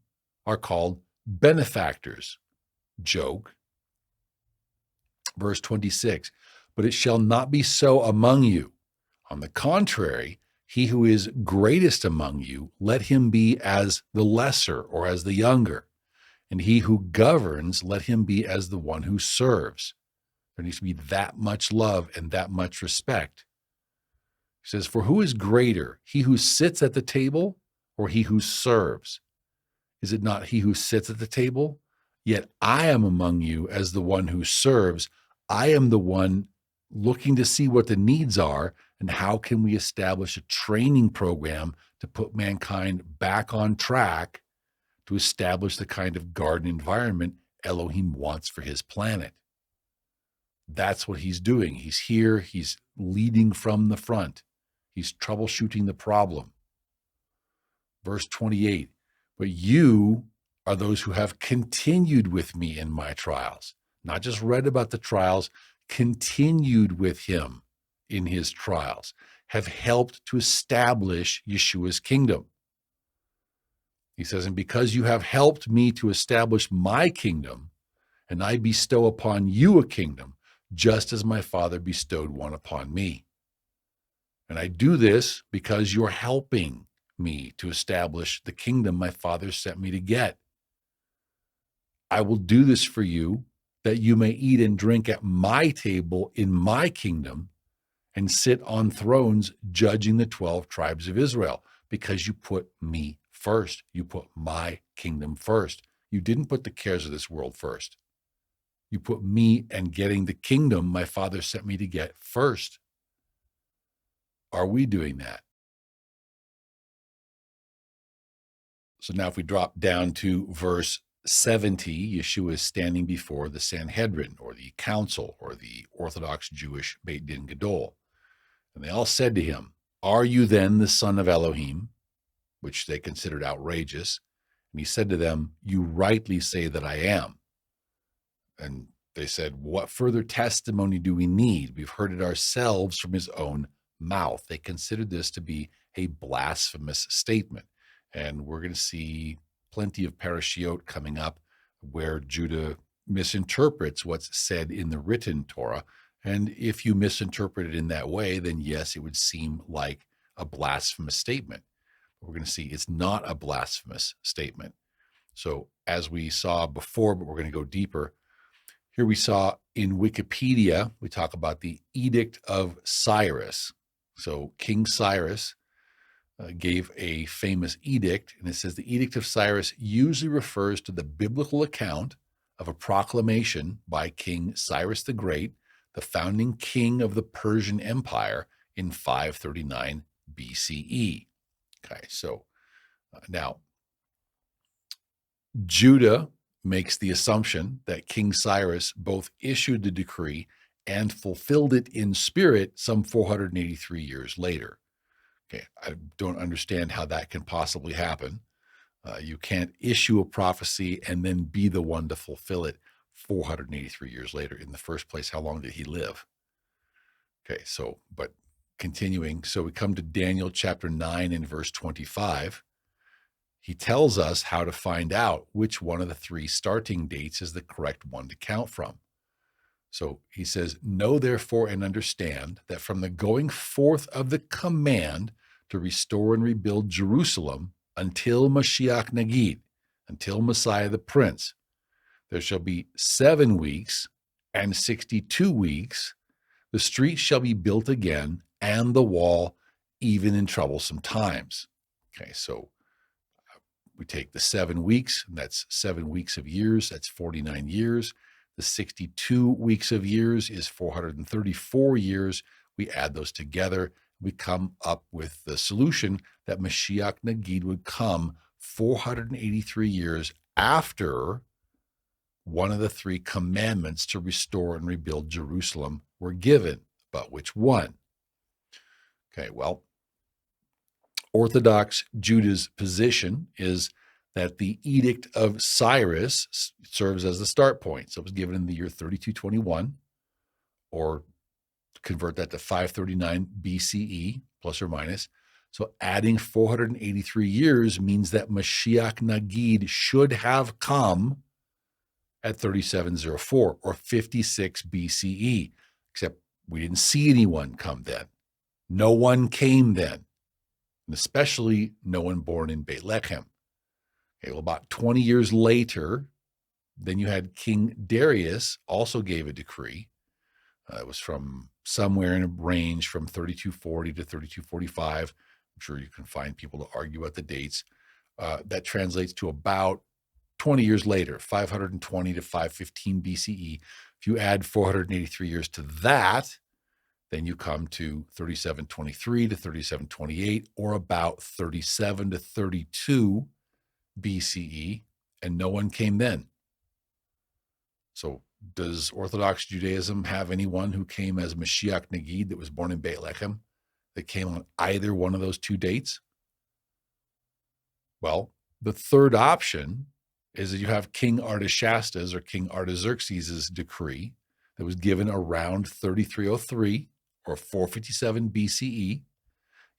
Speaker 1: are called benefactors. Joke. Verse 26, but it shall not be so among you. On the contrary, he who is greatest among you, let him be as the lesser or as the younger. And he who governs, let him be as the one who serves. There needs to be that much love and that much respect. He says, for who is greater, he who sits at the table or he who serves? Is it not he who sits at the table? Yet I am among you as the one who serves. I am the one looking to see what the needs are and how can we establish a training program to put mankind back on track to establish the kind of garden environment Elohim wants for his planet. That's what he's doing. He's here. He's leading from the front. He's troubleshooting the problem. Verse 28, but you are those who have continued with me in my trials, not just read about the trials, continued with him in his trials, have helped to establish Yeshua's kingdom. He says, and because you have helped me to establish my kingdom, and I bestow upon you a kingdom, just as my Father bestowed one upon me. And I do this because you're helping me to establish the kingdom my Father sent me to get. I will do this for you, that you may eat and drink at my table in my kingdom and sit on thrones judging the 12 tribes of Israel, because you put me first. You put my kingdom first. You didn't put the cares of this world first. You put me and getting the kingdom my Father sent me to get first. Are we doing that? So now if we drop down to verse 70, Yeshua is standing before the Sanhedrin, or the council, or the Orthodox Jewish Beit Din Gadol. And they all said to him, are you then the son of Elohim? Which they considered outrageous. And he said to them, you rightly say that I am. And they said, what further testimony do we need? We've heard it ourselves from his own mouth. They considered this to be a blasphemous statement. And we're going to see plenty of parashiot coming up where Judah misinterprets what's said in the written Torah. And if you misinterpret it in that way, then yes, it would seem like a blasphemous statement. We're going to see it's not a blasphemous statement. So as we saw before, but we're going to go deeper, here we saw in Wikipedia, we talk about the Edict of Cyrus. So King Cyrus gave a famous edict, and it says the Edict of Cyrus usually refers to the biblical account of a proclamation by King Cyrus the Great, the founding king of the Persian Empire in 539 BCE. Okay, so now Judah makes the assumption that King Cyrus both issued the decree and fulfilled it in spirit some 483 years later. Okay, I don't understand how that can possibly happen. You can't issue a prophecy and then be the one to fulfill it 483 years later. In the first place, how long did he live? Okay, so, but continuing, so we come to Daniel chapter 9 and verse 25. He tells us how to find out which one of the three starting dates is the correct one to count from. So he says, know therefore and understand that from the going forth of the command to restore and rebuild Jerusalem until Mashiach Nagid, until Messiah the Prince, there shall be 7 weeks and 62 weeks. The street shall be built again, and the wall, even in troublesome times. Okay, so we take the 7 weeks, and that's 7 weeks of years, that's 49 years. The 62 weeks of years is 434 years. We add those together, we come up with the solution that Mashiach Nagid would come 483 years after one of the three commandments to restore and rebuild Jerusalem were given. But which one? Okay, well, Orthodox Judah's position is that the Edict of Cyrus serves as the start point. So it was given in the year 3221, or convert that to 539 BCE, plus or minus. So adding 483 years means that Mashiach Nagid should have come at 3704 or 56 BCE, except we didn't see anyone come then. No one came then, and especially no one born in Bethlehem. Okay, well, about 20 years later, then you had King Darius also gave a decree. It was from somewhere in a range from 3240 to 3245. I'm sure you can find people to argue at the dates. That translates to about 20 years later, 520 to 515 BCE. If you add 483 years to that, Then you come to 3723 to 3728, or about 37 to 32 BCE, and no one came then. So does Orthodox Judaism have anyone who came as Mashiach Nagid that was born in Bethlehem that came on either one of those two dates? Well, the third option is that you have King Artaxerxes or King Artaxerxes' decree that was given around 3303 or 457 BCE.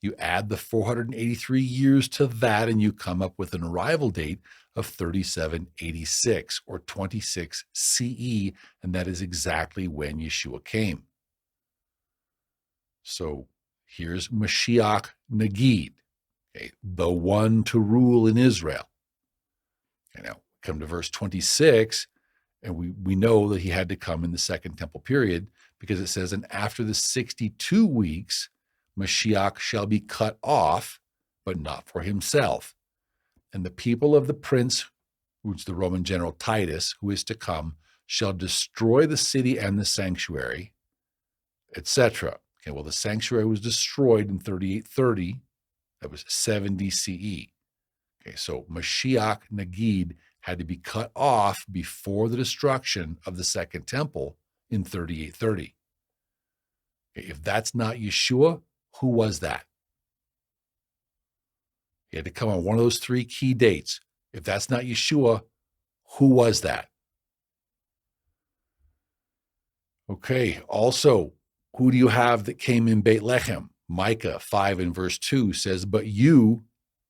Speaker 1: You add the 483 years to that, and you come up with an arrival date of 3786 or 26 CE, and that is exactly when Yeshua came. So here's Mashiach Nagid, okay, the one to rule in Israel. Okay, now come to verse 26, and we know that he had to come in the Second Temple period, because it says, and after the 62 weeks, Mashiach shall be cut off, but not for himself. And the people of the prince, which is the Roman general Titus, who is to come, shall destroy the city and the sanctuary, etc. Okay, well, the sanctuary was destroyed in 3830. That was 70 CE. Okay, so Mashiach Nagid had to be cut off before the destruction of the Second Temple in 3830. Okay, if that's not Yeshua, who was that? He had to come on one of those three key dates. If that's not Yeshua, who was that? Okay, also, who do you have that came in Bethlehem? Micah 5 and verse 2 says, but you,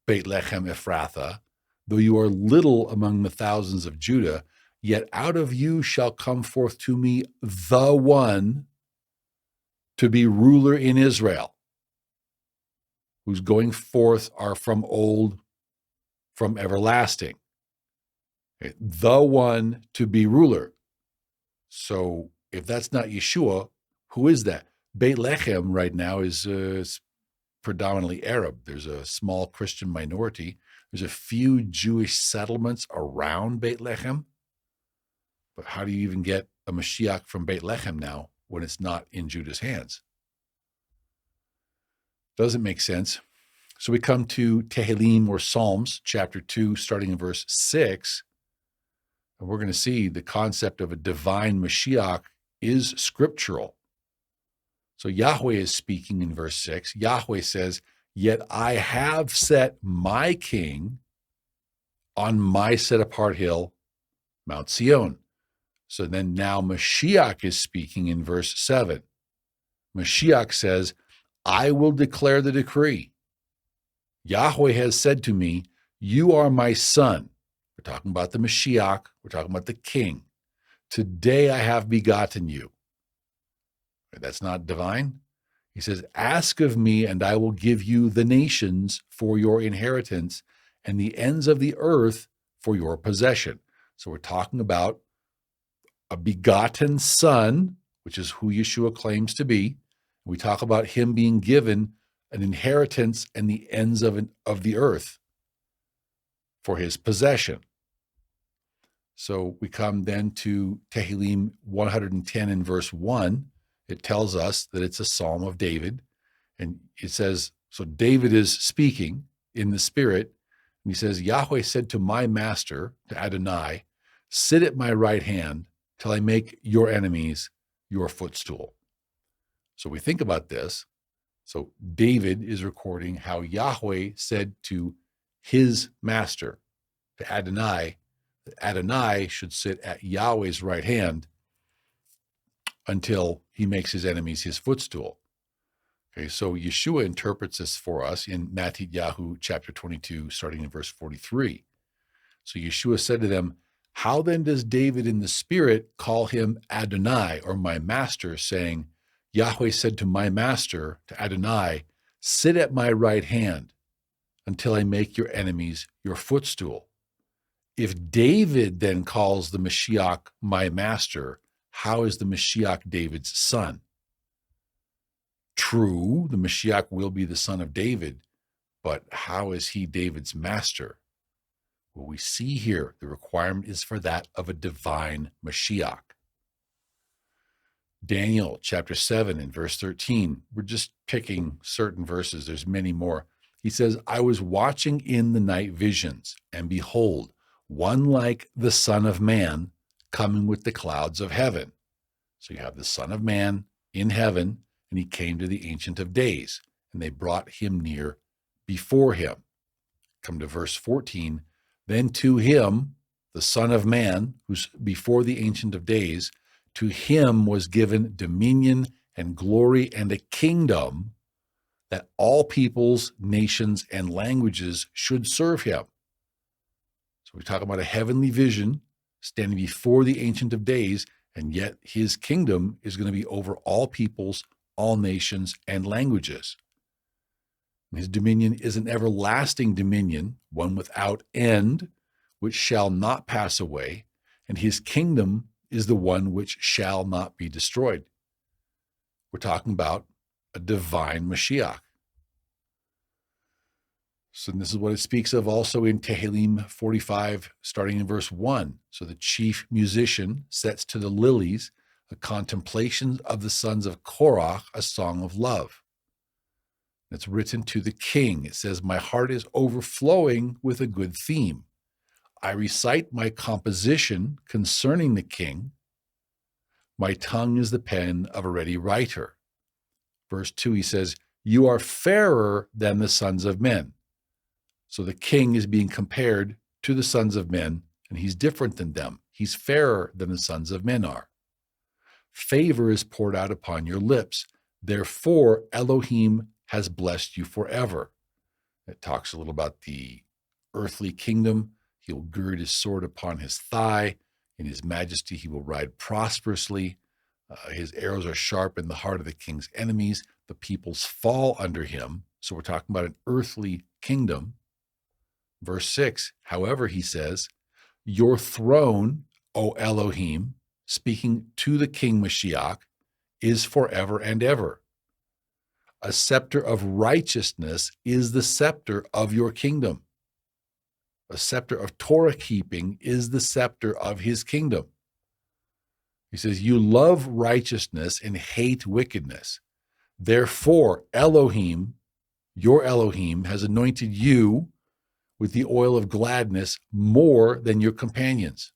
Speaker 1: Bethlehem Ephrathah, though you are little among the thousands of Judah, yet out of you shall come forth to me the one to be ruler in Israel, whose going forth are from old, from everlasting. Okay, the one to be ruler. So if that's not Yeshua, who is that? Bethlehem right now is predominantly Arab. There's a small Christian minority. There's a few Jewish settlements around Bethlehem. But how do you even get a Mashiach from Bethlehem now when it's not in Judah's hands? Doesn't make sense. So we come to Tehillim, or Psalms, chapter 2, starting in verse 6. And we're going to see the concept of a divine Mashiach is scriptural. So Yahweh is speaking in verse 6. Yahweh says, yet I have set my king on my set-apart hill, Mount Zion. So then now Mashiach is speaking in verse 7. Mashiach says, I will declare the decree. Yahweh has said to me, you are my son. We're talking about the Mashiach. We're talking about the king. Today I have begotten you. That's not divine. He says, ask of me, and I will give you the nations for your inheritance and the ends of the earth for your possession. So we're talking about a begotten son, which is who Yeshua claims to be. We talk about him being given an inheritance and the ends of the earth for his possession. So we come then to Tehillim 110 in verse 1. It tells us that it's a psalm of David. And it says, so David is speaking in the spirit. And he says, Yahweh said to my master, to Adonai, sit at my right hand till I make your enemies your footstool. So we think about this. So David is recording how Yahweh said to his master, to Adonai, that Adonai should sit at Yahweh's right hand until he makes his enemies his footstool. Okay, so Yeshua interprets this for us in Matthew chapter 22, starting in verse 43. So Yeshua said to them, how then does David in the spirit call him Adonai, or my master, saying, Yahweh said to my master, to Adonai, sit at my right hand until I make your enemies your footstool. If David then calls the Mashiach my master, how is the Mashiach David's son? True, the Mashiach will be the son of David, but how is he David's master? Well, we see here the requirement is for that of a divine Mashiach. Daniel chapter 7 and verse 13. We're just picking certain verses. There's many more. He says, I was watching in the night visions, and behold, one like the Son of Man coming with the clouds of heaven. So you have the Son of Man in heaven, and he came to the Ancient of Days, and they brought him near before him. Come to verse 14. Then to him, the Son of Man, who's before the Ancient of Days, to him was given dominion and glory and a kingdom that all peoples, nations, and languages should serve him. So we talk about a heavenly vision standing before the Ancient of Days, and yet his kingdom is going to be over all peoples, all nations, and languages. And his dominion is an everlasting dominion, one without end, which shall not pass away, and his kingdom is the one which shall not be destroyed. We're talking about a divine Mashiach. So this is what it speaks of also in Tehillim 45, starting in verse 1. So the chief musician sets to the lilies a contemplation of the sons of Korach, a song of love. It's written to the king. It says, my heart is overflowing with a good theme. I recite my composition concerning the king. My tongue is the pen of a ready writer. Verse 2, he says, you are fairer than the sons of men. So the king is being compared to the sons of men, and he's different than them. He's fairer than the sons of men are. Favor is poured out upon your lips. Therefore, Elohim has blessed you forever. It talks a little about the earthly kingdom. He'll gird his sword upon his thigh. In his majesty, he will ride prosperously. His arrows are sharp in the heart of the king's enemies. The peoples fall under him. So we're talking about an earthly kingdom. Verse 6, however, he says, your throne, O Elohim, speaking to the King Mashiach, is forever and ever. A scepter of righteousness is the scepter of your kingdom. A scepter of Torah keeping is the scepter of his kingdom. He says, you love righteousness and hate wickedness. Therefore, Elohim, your Elohim, has anointed you with the oil of gladness more than your companions.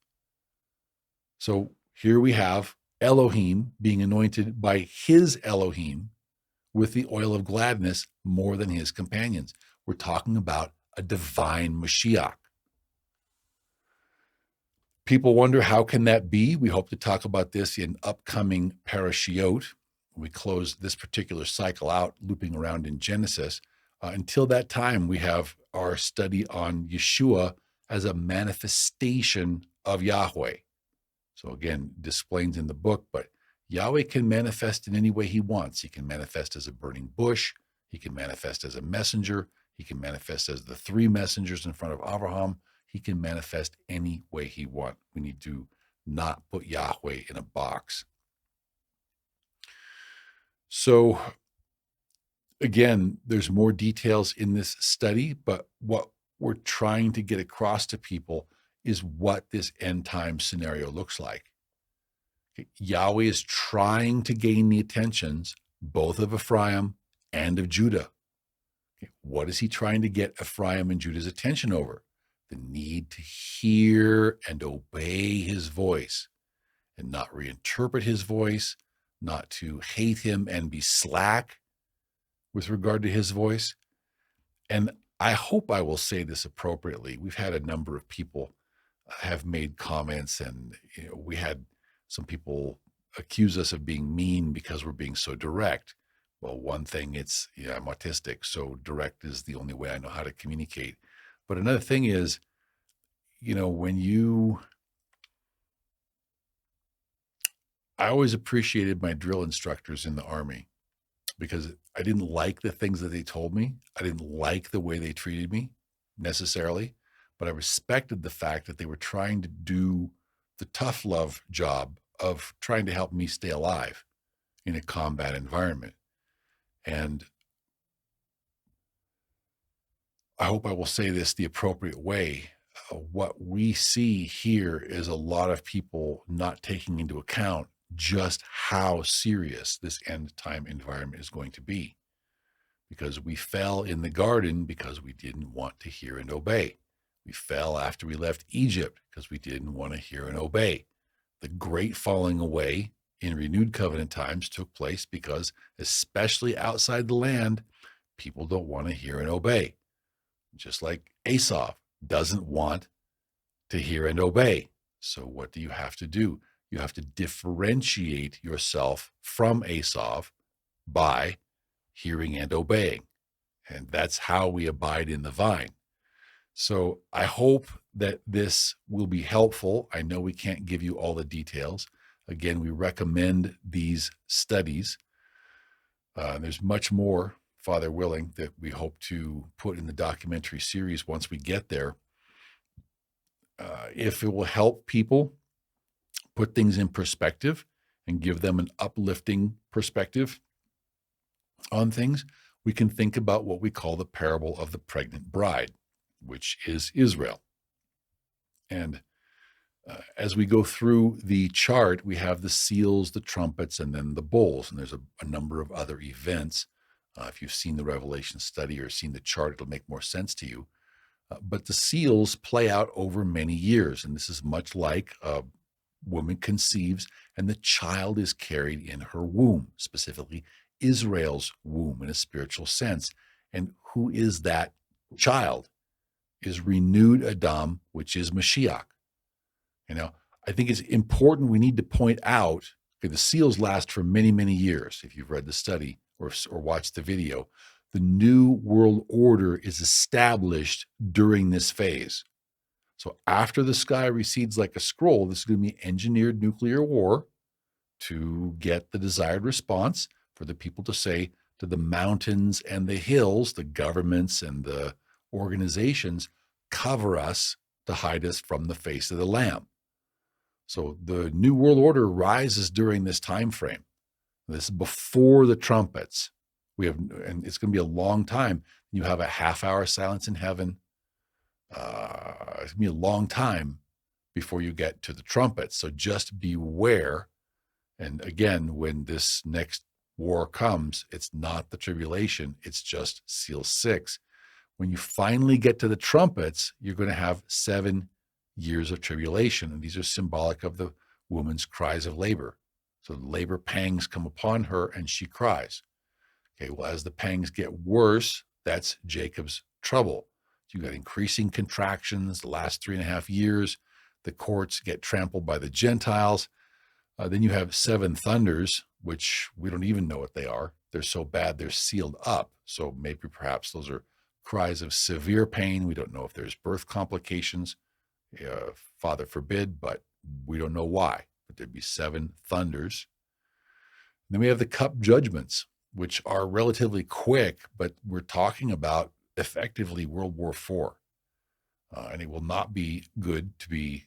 Speaker 1: So here we have Elohim being anointed by his Elohim with the oil of gladness more than his companions. We're talking about a divine Mashiach. People wonder, how can that be? We hope to talk about this in upcoming parashiot. We close this particular cycle out, looping around in Genesis. Until that time, we have our study on Yeshua as a manifestation of Yahweh. So again, this explains in the book, but Yahweh can manifest in any way he wants. He can manifest as a burning bush. He can manifest as a messenger. He can manifest as the three messengers in front of Abraham. He can manifest any way he wants. We need to not put Yahweh in a box. So again, there's more details in this study, but what we're trying to get across to people is what this end time scenario looks like. Yahweh is trying to gain the attentions both of Ephraim and of Judah. What is he trying to get Ephraim and Judah's attention over? The need to hear and obey his voice and not reinterpret his voice, not to hate him and be slack with regard to his voice. And I hope I will say this appropriately. We've had a number of people have made comments, and we had some people accuse us of being mean because we're being so direct. Well, one thing, I'm autistic, so direct is the only way I know how to communicate. But another thing is, I always appreciated my drill instructors in the Army because I didn't like the things that they told me. I didn't like the way they treated me necessarily, but I respected the fact that they were trying to do the tough love job of trying to help me stay alive in a combat environment. And I hope I will say this the appropriate way. What we see here is a lot of people not taking into account just how serious this end time environment is going to be. Because we fell in the garden because we didn't want to hear and obey. We fell after we left Egypt because we didn't want to hear and obey. The great falling away in renewed covenant times took place because, especially outside the land, people don't want to hear and obey. Just like Esau doesn't want to hear and obey. So what do you have to do? You have to differentiate yourself from Esau by hearing and obeying. And that's how we abide in the vine. So I hope that this will be helpful. I know we can't give you all the details. Again, we recommend these studies. There's much more, Father willing, that we hope to put in the documentary series once we get there. If it will help people put things in perspective and give them an uplifting perspective on things, we can think about what we call the parable of the pregnant bride, which is Israel. And as we go through the chart, we have the seals, the trumpets, and then the bowls. And there's a number of other events. If you've seen the Revelation study or seen the chart, it'll make more sense to you. But the seals play out over many years. And this is much like a woman conceives and the child is carried in her womb, specifically Israel's womb in a spiritual sense. And who is that child? Is renewed Adam, which is Mashiach. I think it's important. We need to point out, okay, the seals last for many, many years. If you've read the study or watched the video, the new world order is established during this phase. So after the sky recedes like a scroll, this is going to be engineered nuclear war to get the desired response for the people to say to the mountains and the hills, the governments and the organizations, cover us to hide us from the face of the Lamb. So the New World Order rises during this time frame. This is before the trumpets. And it's going to be a long time. You have a half-hour silence in heaven. It's going to be a long time before you get to the trumpets. So just beware. And again, when this next war comes, it's not the tribulation. It's just seal 6. When you finally get to the trumpets, you're going to have 7 years of tribulation. And these are symbolic of the woman's cries of labor. So the labor pangs come upon her and she cries. Okay, well, as the pangs get worse, that's Jacob's trouble. So you got increasing contractions the last 3.5 years. The courts get trampled by the Gentiles. Then you have 7 thunders, which we don't even know what they are. They're so bad, they're sealed up. So maybe perhaps those are cries of severe pain. We don't know if there's birth complications. Father forbid, but we don't know why. But there'd be 7 thunders. And then we have the cup judgments, which are relatively quick, but we're talking about effectively World War IV. And it will not be good to be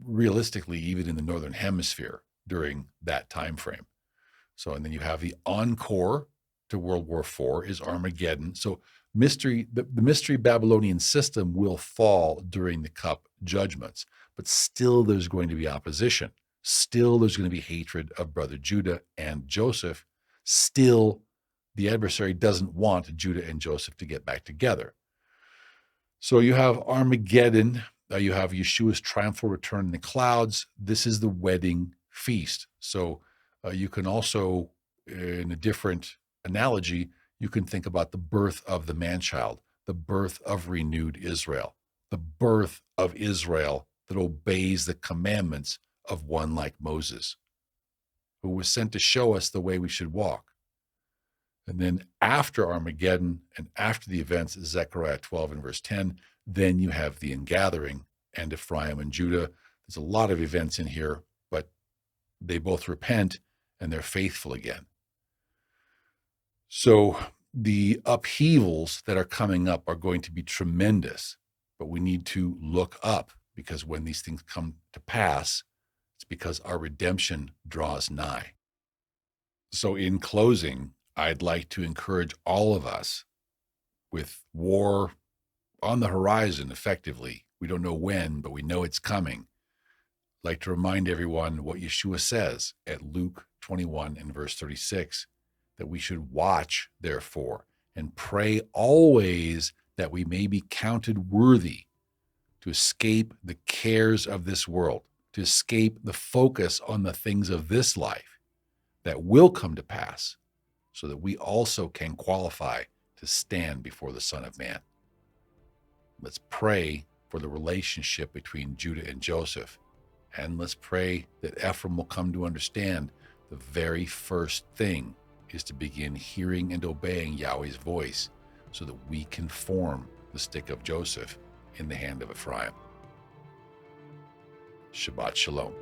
Speaker 1: realistically even in the Northern Hemisphere during that time frame. So, and then you have the encore to World War IV is Armageddon. So the mystery Babylonian system will fall during the cup judgments, but still there's going to be opposition. Still there's going to be hatred of brother Judah and Joseph. Still the adversary doesn't want Judah and Joseph to get back together. So you have Armageddon. You have Yeshua's triumphal return in the clouds. This is the wedding feast. So you can also, in a different analogy, you can think about the birth of the man-child, the birth of renewed Israel, the birth of Israel that obeys the commandments of one like Moses, who was sent to show us the way we should walk. And then after Armageddon and after the events, Zechariah 12 and verse 10, then you have the ingathering and Ephraim and Judah. There's a lot of events in here, but they both repent and they're faithful again. So the upheavals that are coming up are going to be tremendous, but we need to look up, because when these things come to pass, it's because our redemption draws nigh. So in closing, I'd like to encourage all of us, with war on the horizon effectively, we don't know when, but we know it's coming. like to remind everyone what Yeshua says at Luke 21 and verse 36, that we should watch, therefore, and pray always that we may be counted worthy to escape the cares of this world, to escape the focus on the things of this life that will come to pass, so that we also can qualify to stand before the Son of Man. Let's pray for the relationship between Judah and Joseph. And let's pray that Ephraim will come to understand the very first thing is to begin hearing and obeying Yahweh's voice, so that we can form the stick of Joseph in the hand of Ephraim. Shabbat Shalom.